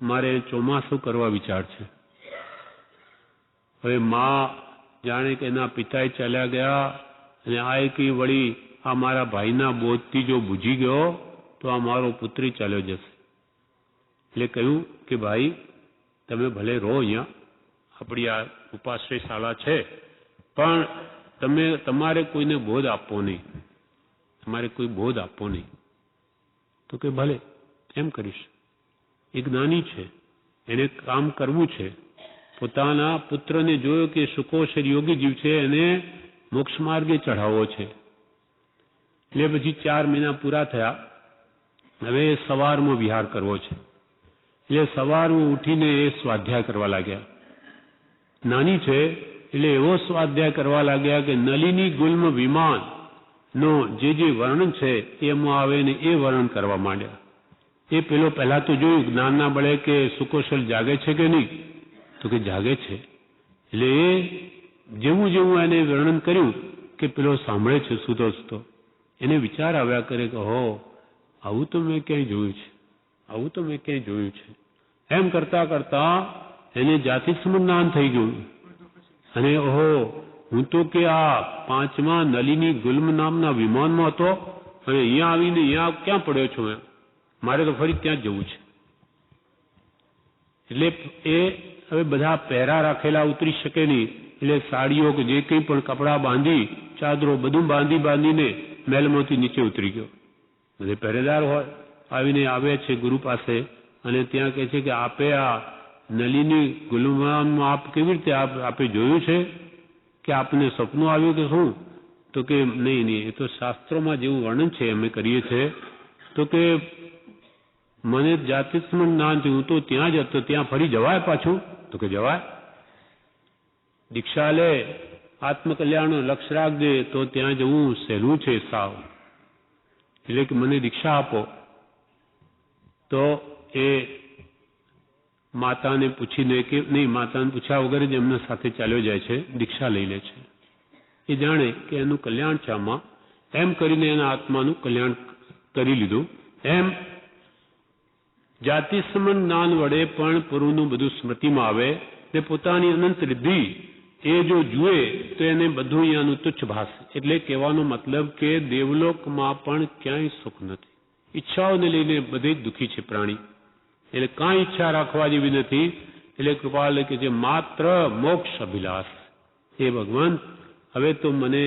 મારે ચોમાસું કરવા વિચાર છે. હવે મા જાણે કે એના પિતાએ ચાલ્યા ગયા અને આ એકી વળી આ મારા ભાઈના બોધથી જો બુજી ગયો તો આ મારો પુત્રી ચાલ્યો જશે. એટલે કહ્યું કે ભાઈ તમે ભલે રહો અહીંયા, આપણી આ ઉપાશ્રય શાળા છે, પણ તમારે કોઈને બોધ આપવો નહીં. તમારે કોઈ બોધ આપવો નહીં. તો કે ભલે એમ કરીશ. એ જ્ઞાની છે, એને કામ કરવું છે. પોતાના પુત્રને જોયો કે સુકોશલ યોગી જીવ છે, એને મોક્ષ માર્ગે ચઢાવવો છે. એટલે પછી 4 મહિના પૂરા થયા. હવે સવારમાં વિહાર કરવો છે. એટલે સવારમાં ઉઠીને એ સ્વાધ્યાય કરવા લાગ્યા. નાની છે એટલે એવો સ્વાધ્યાય કરવા લાગ્યા કે નલિની ગુલ્મ વિમાન નો જે વર્ણન છે એમાં આવે ને એ વર્ણન કરવા માંડ્યા. એ પહેલા તો જોયું જ્ઞાનના બળે કે સુકોશલ જાગે છે કે નહીં, તો કે જાગે છે. એટલે એ જેવું જેવું એને વર્ણન કર્યું કે પેલો સાંભળે છે સૂતો સૂતો, એને વિચાર આવ્યા કરે કે હો આવું તો મેં ક્યાંય જોયું છે, આવું તો મેં ક્યાંય જોયું છે. એમ કરતા કરતા એને જાતિ જ્ઞાન થઈ ગયું. અને ઓહો, હું તો કે આ 5મા નલિની ગુલ્મ નામના વિમાનમાં હતો અને અહીંયા આવીને અહીંયા ક્યાં પડ્યો છું એમ, મારે તો ફરી ત્યાં જ જવું છે. એટલે એ હવે બધા પહેરા રાખેલા ઉતરી શકે નહીં, એટલે સાડીઓ કે જે કંઈ પણ કપડાં બાંધી, ચાદરો બધું બાંધીને મહેલમાંથી નીચે ઉતરી ગયો. બધે પહેરેદાર હોય, આવીને આવે છે ગુરુ પાસે અને ત્યાં કહે છે કે આપે આ નલિની ગુલમાનમાં આપ કેવી રીતે આપે જોયું છે કે આપને સપનું આવ્યું કે શું? તો કે નહીં, એ તો શાસ્ત્રોમાં જેવું વર્ણન છે અમે કરીએ છીએ. તો કે મને જાતિસ્મરણ જ્ઞાન થયું, હું તો ત્યાં જ હતો, ત્યાં ફરી જવાય પાછું? તો કે જવાય. દીક્ષા લે, આત્મકલ્યાણનું લક્ષ્ય રાખજે, તો ત્યાં જવું સહેલું છે સાવ. એટલે કે મને દીક્ષા આપો. તો એ માતાને પૂછીને કે નહીં, માતાને પૂછ્યા વગર જ એમના સાથે ચાલ્યો જાય છે, દીક્ષા લઈ લે છે. એ જાણે કે એનું કલ્યાણ છે આમાં, એમ કરીને એના આત્માનું કલ્યાણ કરી લીધું. એમ જાતિસ્મરણ જ્ઞાન વડે પણ પૂર્વનું બધું સ્મૃતિમાં આવે ને પોતાની અનંત રિદ્ધિ એ જો જુએ તો એને બધું અહીંયાનું તુચ્છ ભાસે. એટલે કહેવાનો મતલબ કે દેવલોકમાં પણ ક્યાંય સુખ નથી. ઈચ્છાઓને લઈને બધે જ દુઃખી છે પ્રાણી, એટલે કાંઈ ઈચ્છા રાખવા જેવી નથી. એટલે કૃપાલ કે જે માત્ર મોક્ષ અભિલાષ, એ ભગવાન હવે તો મને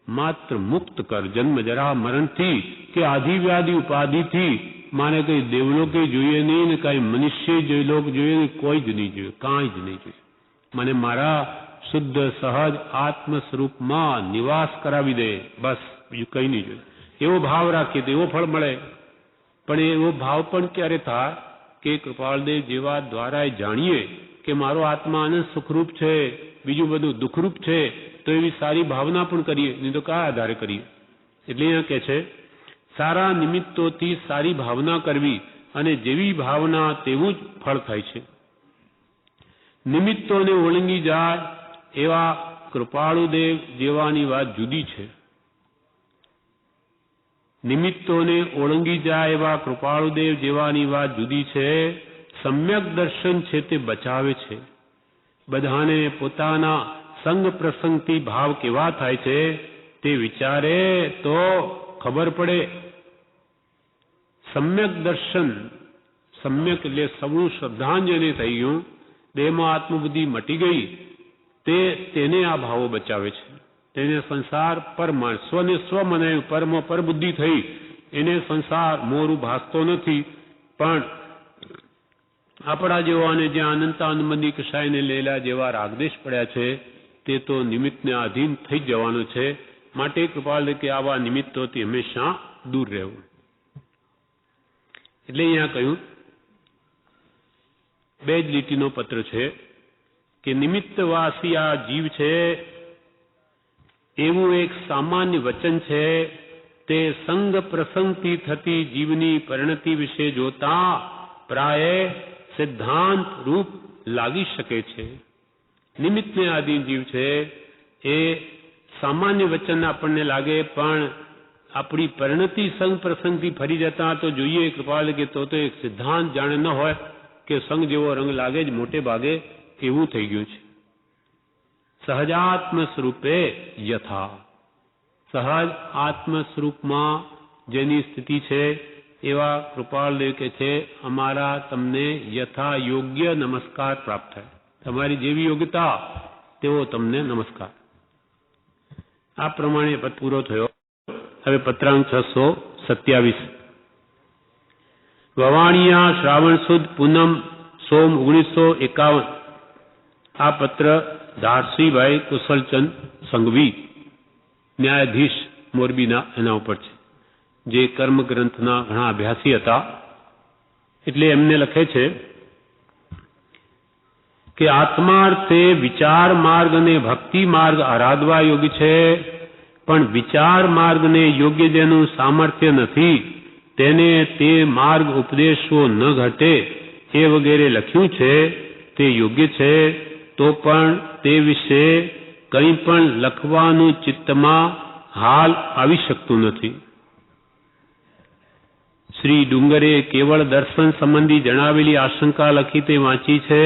માત્ર મુક્ત કર, જન્મ જરા મરણથી કે આધિ વ્યાધિ ઉપાધિથી મારે કઈ દેવલોકે જોઈએ નહીં ને કઈ મનુષ્ય લોક જોઈએ નહીં, કોઈ જ નહીં જોઈએ, કાંઈ જ નહીં જોઈએ. મને મારા શુદ્ધ સહજ આત્મ સ્વરૂપમાં નિવાસ કરાવી દે, બસ બીજું કંઈ નહીં જોઈએ. એવો ભાવ રાખીએ તો એવો ફળ મળે. પણ એવો ભાવ પણ ક્યારે થાય કે કૃપાળદેવ જેવા દ્વારા જાણીએ કે મારો આત્મા આનંદ સુખરૂપ છે, બીજું બધું દુઃખરૂપ છે, તો એવી સારી ભાવના પણ કરીએ, નહીં તો કયા આધારે કરીએ? એટલે અહીંયા કહે છે સારા નિમિત્તોથી સારી ભાવના કરવી, અને જેવી ભાવના તેવું જ ફળ થાય છે. નિમિત્તોને ઓળંગી જાય એવા કૃપાળુદેવ જેવાની વાત જુદી છે. નિમિત્તોને ઓળંગી જાય એવા કૃપાળુદેવ જેવાની વાત જુદી છે. સમ્યક દર્શન છે તે બચાવે છે. બધાને પોતાના સંગ પ્રસંગથી ભાવ કેવા થાય છે તે વિચારે તો ખબર પડે. સમ્યક દર્શન, સમ્યક એટલે સૌનું શ્રદ્ધાંજલિ થઈ ગયું, દેહમાં આત્મબુદ્ધિ મટી ગઈ, તેને આ ભાવો બચાવે છે. તેને સંસાર પરમાન, સ્વને સ્વ મનાયું, પરમ પરબુદ્ધિ થઈ, એને સંસાર મોરું ભાસતો નથી. પણ આપણા જેવાને જ્યાં અનંતાનંદની કસાયને લેલા જેવા રાગદેશ પડ્યા છે તે તો નિમિત્તને આધીન થઈ જવાનો છે. માટે કૃપાલ કે આવા નિમિત્તોથી હંમેશા દૂર રહેવું. એટલે અહીંયા કહ્યું, બે જ લીટીનો પત્ર છે કે નિમિત્તવાસી આ જીવ છે એવું એક સામાન્ય વચન છે. તે સંગ પ્રસંગથી થતી જીવની પરિણતિ વિશે જોતા પ્રાય સિદ્ધાંત રૂપ લાગી શકે છે. નિમિત્તને આધીન જીવ છે એ સામાન્ય વચન આપણને લાગે, પણ આપણી પરિણતિ સંગ પ્રસંગથી ફરી જતા તો જોઈએ કૃપાલ કે તો એક સિદ્ધાંત જાણે ન હોય કે સંગ જેવો રંગ લાગે જ મોટે ભાગે, એવું થઈ ગયું છે. સહજાત્મ સ્વરૂપે યથા, સહજ આત્મ સ્વરૂપમાં જેની સ્થિતિ છે એવા કૃપાળદેવ કે છે અમારા તમને યથા યોગ્ય નમસ્કાર પ્રાપ્ત થાય. તમારી જેવી યોગ્યતા તેવો તમને નમસ્કાર. આ પ્રમાણે પદ પૂરો થયો. હવે પત્રાંક 627. વવાણિયા શ્રાવણ સુદ પૂનમ સોમ 1951. આ પત્ર ધારસીભાઈ કુશલચંદ સંઘવી, ન્યાયાધીશ મોરબીના, એના ઉપર છે, જે કર્મ ગ્રંથના ઘણા અભ્યાસી હતા. એટલે એમને લખે છે કે આત્માર્થે વિચાર માર્ગ અને ભક્તિ માર્ગ આરાધવા યોગ્ય છે, પણ વિચાર માર્ગને યોગ્ય જેનું સામર્થ્ય નથી તેને તે માર્ગ ઉપદેશવો ન ઘટે એ વગેરે લખ્યું છે તે યોગ્ય છે. તો પણ તે વિશે કંઈ પણ લખવાનું ચિત્તમાં હાલ આવી શકતું નથી. શ્રી ડુંગરે કેવળ દર્શન સંબંધી જણાવેલી આશંકા લખી તે વાંચી છે.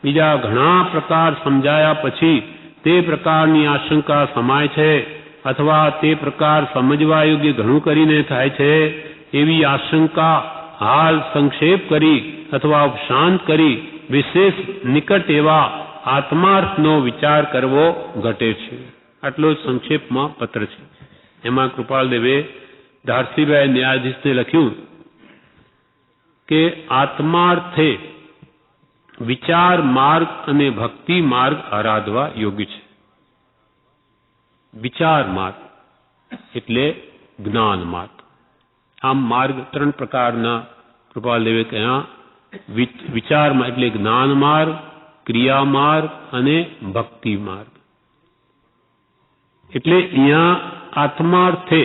બીજા ઘણા પ્રકાર સમજાયા પછી તે પ્રકારની આશંકા સમાય છે અથવા તે પ્રકાર સમજવા યોગ્ય ઘણું કરીને થાય છે. એવી આશંકા હાલ સંક્ષેપ કરી અથવા ઉપશાંત કરી વિશેષ નિકટ એવા આત્માર્થનો વિચાર કરવો ઘટે છે. આટલો જ સંક્ષેપમાં પત્ર છે. એમાં કૃપાલદેવે ધારસીભાઈ ન્યાયાધીશને લખ્યું કે આત્માર્થે વિચાર માર્ગ અને ભક્તિ માર્ગ આરાધવા યોગ્ય છે. વિચાર માર્ગ એટલે જ્ઞાન માર્ગ. આમ માર્ગ ત્રણ પ્રકારના કૃપાલદેવે કહ્યા. વિચાર એટલે જ્ઞાન માર્ગ, ક્રિયા માર્ગ અને ભક્તિ માર્ગ. એટલે અહીંયા આત્માર્થે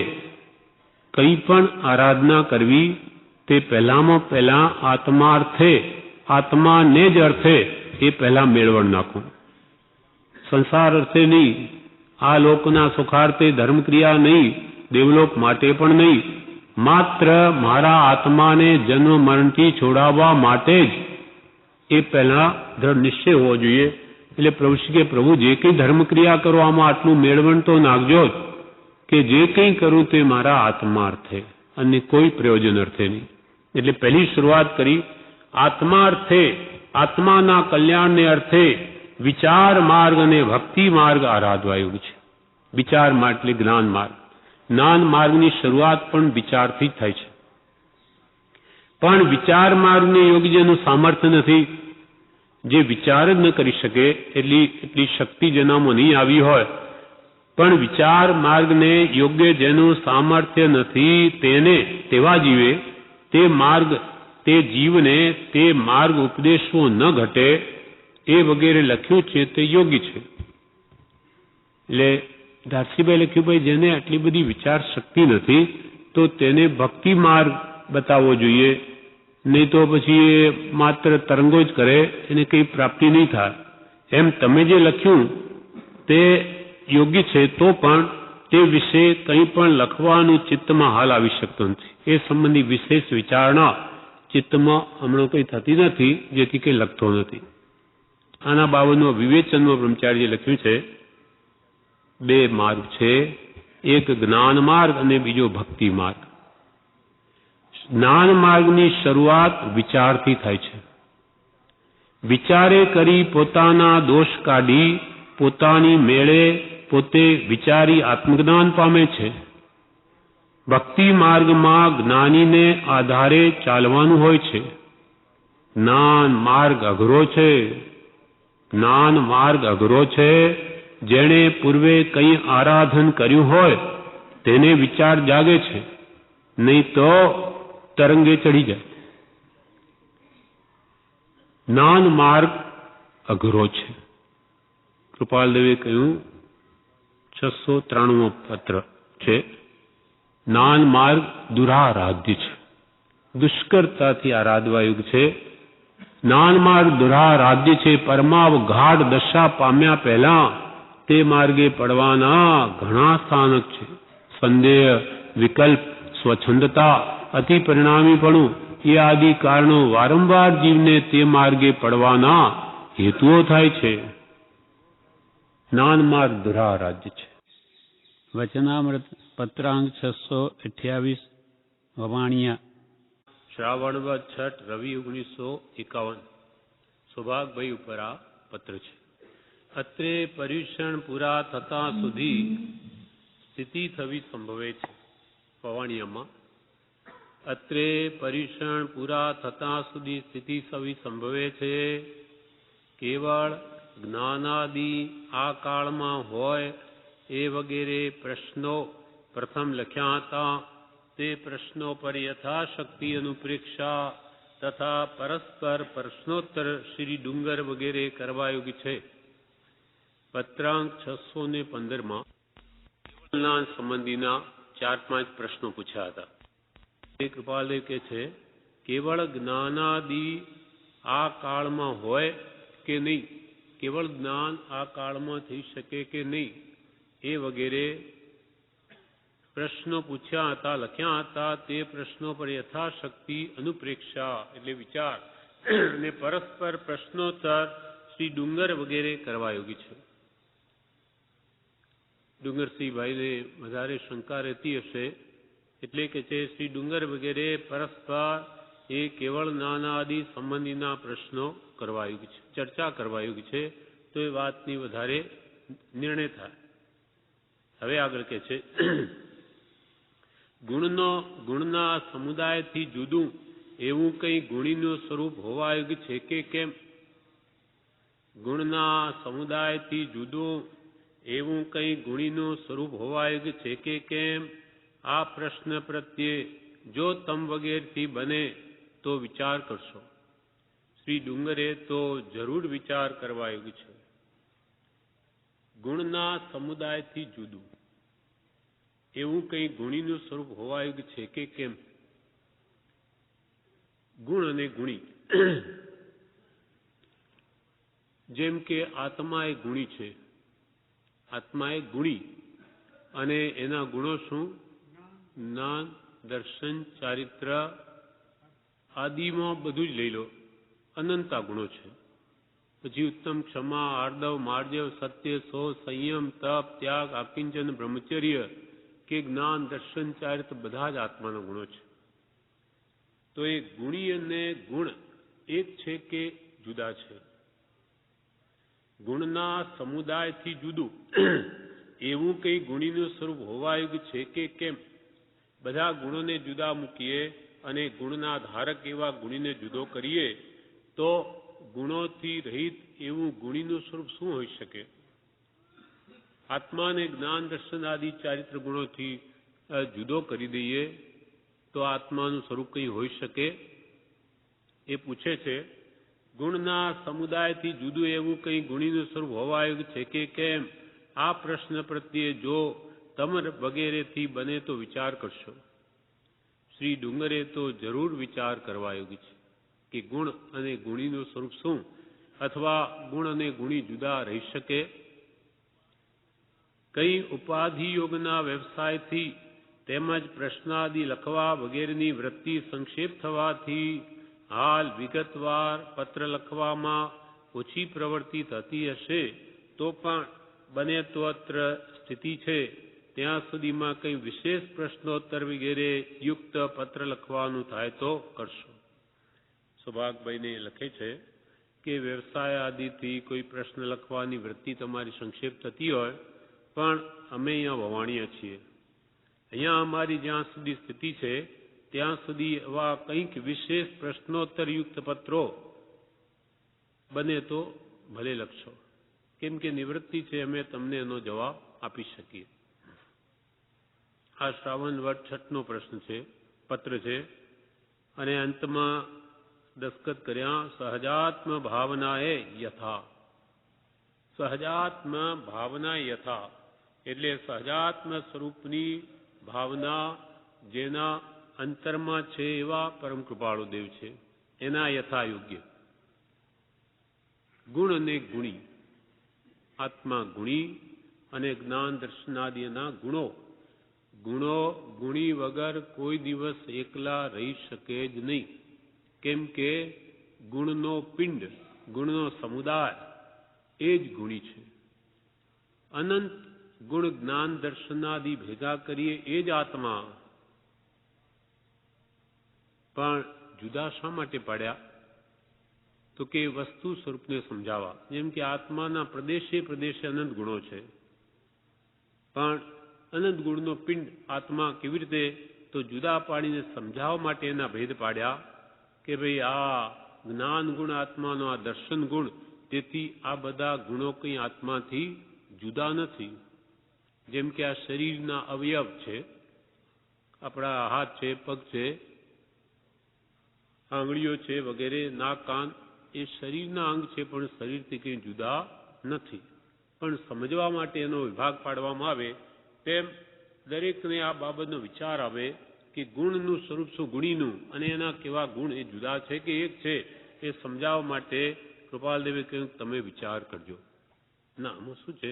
કંઈ પણ આરાધના કરવી તે પહેલામાં પહેલા આત્માર્થે આત્માને જ અર્થે એ પહેલા મેળવણ નાખવું. સંસાર અર્થે નહીં, આ લોકના સુખાર્થે ધર્મક્રિયા નહીં, દેવલોક માટે પણ નહીં, માત્ર મારા આત્માને જન્મ મરણથી છોડાવવા માટે જ એ પહેલા દ્રઢ નિશ્ચય હોવો જોઈએ. એટલે પ્રભુ શ્રી કે પ્રભુ જે કંઈ ધર્મક્રિયા કરો આમાં આટલું મેળવણ તો નાખજો જ કે જે કંઈ કરું તે મારા આત્માર્થે અને કોઈ પ્રયોજન અર્થે નહીં. એટલે પહેલી શરૂઆત કરી આત્માર્થે આત્માના કલ્યાણને અર્થે વિચાર માર્ગ અને ભક્તિ માર્ગ આરાધવા યોગ છે. વિચાર માર્ગ એટલે જ્ઞાન માર્ગ. જ્ઞાન માર્ગની શરૂઆત પણ વિચારથી જ થાય છે. પણ વિચાર માર્ગને યોગ્ય જેનું સામર્થ્ય નથી, જે વિચાર જ ન કરી શકે એટલી શક્તિ જેનામાં નહીં આવી હોય, પણ વિચાર માર્ગને યોગ્ય જેનું સામર્થ્ય નથી તેને તેવા જીવે તે માર્ગ તે જીવને તે માર્ગ ઉપદેશવો ન ઘટે એ વગેરે લખ્યું છે તે યોગ્ય છે. એટલે ધારસીભાઈ લખ્યું ભાઈ જેને આટલી બધી વિચાર શક્તિ નથી તો તેને ભક્તિ માર્ગ બતાવવો જોઈએ, નહીં તો પછી એ માત્ર તરંગો જ કરે, એને કંઈ પ્રાપ્તિ નહીં થાય. એમ તમે જે લખ્યું તે યોગ્ય છે તો પણ તે વિશે કંઈ પણ લખવાનું ચિત્તમાં હાલ આવી શકતું નથી. એ સંબંધી વિશેષ વિચારણા ચિત્તમાં હમણાં કંઈ થતી નથી, જેથી કંઈ લખતો નથી. આના બાબતમાં વિવેચનમાં બ્રહ્મચારીએ લખ્યું છે બે માર્ગ છે, એક જ્ઞાન માર્ગ અને બીજો ભક્તિ માર્ગ. જ્ઞાન માર્ગની શરૂઆત વિચારથી થાય છે. વિચારે કરી પોતાના દોષ કાઢી પોતાની મેળે પોતે વિચારી આત્મજ્ઞાન પામે છે. ભક્તિ માર્ગમાં જ્ઞાનીને આધારે ચાલવાનું હોય છે. જ્ઞાન માર્ગ અઘરો છે. જ્ઞાન માર્ગ અઘરો છે. જેણે પૂર્વે કંઈ આરાધન કર્યું હોય તેને વિચાર જાગે છે, નહીં તો તરંગે ચડી જાય. જ્ઞાન માર્ગ અઘરો છે. કૃપાલદેવે કહ્યું 693 પત્ર છે, જ્ઞાન માર્ગ દુરારાધ્ય છે, દુષ્કરતાથી આરાધવા યુગ છે. જ્ઞાન માર્ગ દુરારાધ્ય છે. પરમાવઘાટ દશા પામ્યા પહેલા તે માર્ગે પડવાના ઘણા સ્થાનક છે. સંદેહ, વિકલ્પ, સ્વચ્છંદતા, અતિ પરિણામીપણું એ આદિ કારણો વારંવાર જીવને તે માર્ગે પડવાના હેતુઓ થાય છે. જ્ઞાન માર્ગ દુરારાધ્ય છે. વચનામૃત પત્રાંક 628 વવાણિયા શ્રાવણ વદ છઠ રવિ 1951 સૌભાગભાઈ ઉપર આ પત્ર છે. અત્રે પર્યુષણ પૂરા થતા સુધી સ્થિતિ થવી સંભવે છે. વવાણિયામાં અત્રે પર્યુષણ પૂરા થતા સુધી સ્થિતિ થવી સંભવે છે. કેવળ જ્ઞાનાદિ આ કાળમાં હોય એ વગેરે પ્રશ્નો પ્રથમ લખ્યા હતા. તે પ્રશ્નો પર યથાશક્તિ અનુપ્રેક્ષા તથા પરસ્પર પ્રશ્નોત્તર શ્રી ડુંગર વગેરે કરવા યોગ્ય છે. પત્રાંક 615 જ્ઞાન સંબંધીના 4-5 પ્રશ્નો પૂછ્યા હતા. કૃપાલદેવ કહે છે કેવળ જ્ઞાનાદિ આ કાળમાં હોય કે નહીં, કેવળ જ્ઞાન આ કાળમાં થઈ શકે કે નહીં એ વગેરે પ્રશ્નો પૂછ્યા હતા, લખ્યા હતા, તે પ્રશ્નો પર યથાશક્તિ અનુપ્રેક્ષા એટલે વિચાર અને પરસ્પર પ્રશ્નોત્તર શ્રી ડુંગર વગેરે કરવા યોગી છે. ડુંગરસિંહભાઈને વધારે શંકા રહેતી હશે એટલે કે છે શ્રી ડુંગર વગેરે પરસ્પર એ કેવળ નાનાદિ સંબંધીના પ્રશ્નો કરવા યોગ્ય છે, ચર્ચા કરવા યોગ્ય છે, તો એ વાતની વધારે નિર્ણય થાય. હવે આગળ કે છે ગુણના સમુદાયથી જુદું એવું કંઈ ગુણીનું સ્વરૂપ હોવા યોગ્ય છે કે કેમ? ગુણના સમુદાયથી જુદું એવું કંઈ ગુણીનું સ્વરૂપ હોવા યોગ્ય છે કે કેમ? આ પ્રશ્ન પ્રત્યે જો તમ વગેરેથી બને તો વિચાર કરશો. શ્રી ડુંગરે તો જરૂર વિચાર કરવા યોગ્ય છે. ગુણના સમુદાયથી જુદું એવું કંઈ ગુણીનું સ્વરૂપ હોવા યોગ્ય છે કે કેમ? ગુણ અને ગુણી, જેમ કે આત્મા એ ગુણી છે, આત્મા એ ગુણી અને એના ગુણો શું? જ્ઞાન, દર્શન, ચારિત્ર આદિમાં બધું જ લઈ લો, અનંતા ગુણો છે. પછી ઉત્તમ, ક્ષમા, આર્દવ, માર્જવ, સત્ય, સો, સંયમ, તપ, ત્યાગ, આકિંચન, બ્રહ્મચર્ય કે જ્ઞાન, દર્શન, ચારિત્ર બધા જ આત્માના ગુણો છે. તો એ ગુણી અને ગુણ એક છે કે જુદા છે? ગુણના સમુદાયથી જુદું એવું કંઈ ગુણીનું સ્વરૂપ હોવા યોગ્ય છે કે કેમ? બધા ગુણોને જુદા મૂકીએ અને ગુણના ધારક એવા ગુણીને જુદો કરીએ તો ગુણોથી રહિત એવું ગુણીનું સ્વરૂપ શું હોઈ શકે? આત્માને જ્ઞાન, દર્શન આદિ ચારિત્ર ગુણોથી જુદો કરી દઈએ તો આત્માનું સ્વરૂપ કંઈ હોઈ શકે? એ પૂછે છે ગુણના સમુદાયથી જુદું એવું કંઈ ગુણીનું સ્વરૂપ હોવા યોગ્ય છે કે કેમ? આ પ્રશ્ન પ્રત્યે જો તમ વગેરેથી બને તો વિચાર કરશો. શ્રી ડુંગરે તો જરૂર વિચાર કરવા યોગ્ય છે કે ગુણ અને ગુણીનું સ્વરૂપ શું, અથવા ગુણ અને ગુણી જુદા રહી શકે? કંઈ ઉપાધિ યોગના વ્યવસાયથી તેમજ પ્રશ્નાદિ લખવા વગેરેની વૃત્તિ સંક્ષેપ થવાથી હાલ વિગતવાર પત્ર લખવામાં ઓછી પ્રવૃત્તિ થતી હશે તો પણ બને તો અત્ર સ્થિતિ છે ત્યાં સુધીમાં કંઈ વિશેષ પ્રશ્નોત્તર વગેરે યુક્ત પત્ર લખવાનું થાય તો કરશો. સૌભાગભાઈને લખે છે કે વ્યવસાય આદિથી કોઈ પ્રશ્ન લખવાની વૃત્તિ તમારી સંક્ષેપ થતી હોય, પણ અમે અહીંયા વવાણીયા છીએ, અહીંયા અમારી જ્યાં સુધી સ્થિતિ છે ત્યાં સુધી એવા કંઈક વિશેષ પ્રશ્નોત્તરયુક્ત પત્રો બને તો ભલે લખશો, કેમ કે નિવૃત્તિ છે, અમે તમને એનો જવાબ આપી શકીએ. આ શ્રાવણ વટ છઠનો પ્રશ્ન છે, પત્ર છે, અને અંતમાં દસ્તખત કર્યા સહજાત્મ ભાવનાએ યથા. સહજાત્મ ભાવના યથા એટલે સહજાત્મ સ્વરૂપની ભાવના જેના અંતરમાં છે એવા પરમ કૃપાળુ દેવ છે, એના યથા યોગ્ય. ગુણ અને ગુણી, આત્મા ગુણી અને જ્ઞાન દર્શનાદિના ગુણો. ગુણો ગુણી વગર કોઈ દિવસ એકલા રહી શકે જ નહીં, કેમ કે ગુણનો પિંડ, ગુણનો સમુદાય એ જ ગુણી છે. અનંત ગુણ જ્ઞાન દર્શનાદિ ભેગા કરીએ એ જ આત્મા. પણ જુદા શા માટે પાડ્યા? તો કે વસ્તુ સ્વરૂપને સમજાવવા. જેમ કે આત્માના પ્રદેશે પ્રદેશે અનંત ગુણો છે, પણ અનંત ગુણનો પિંડ આત્મા કેવી રીતે, તો જુદા પાડીને સમજાવવા માટે એના ભેદ પાડ્યા કે ભાઈ આ જ્ઞાન ગુણ આત્માનો, આ દર્શન ગુણ, તેથી આ બધા ગુણો કંઈ આત્માથી જુદા નથી. જેમ કે આ શરીરના અવયવ છે, આપણા હાથ છે, પગ છે, આંગળીઓ છે વગેરે, નાક, કાન, એ શરીરના અંગ છે, પણ શરીરથી કંઈ જુદા નથી. પણ સમજવા માટે એનો વિભાગ પાડવામાં આવે તેમ દરેકને આ બાબતનો વિચાર આવે કે ગુણનું સ્વરૂપ શું, ગુણીનું, અને એના કેવા ગુણ, એ જુદા છે કે એક છે, એ સમજાવવા માટે કૃપાલદેવે કહ્યું તમે વિચાર કરજો. ના આમાં શું છે,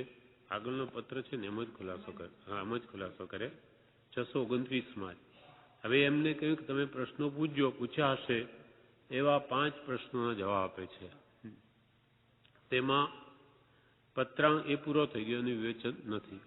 આગળનો પત્ર છે ને એમ જ ખુલાસો કરે, હા એમ જ ખુલાસો કરે 629માં. હવે એમને કહ્યું કે તમે પ્રશ્નો પૂછ્યા હશે એવા 5 પ્રશ્નોના જવાબ આપે છે. તેમાં પત્રાંક એ પૂરો થઈ ગયો અને વિવેચન નથી.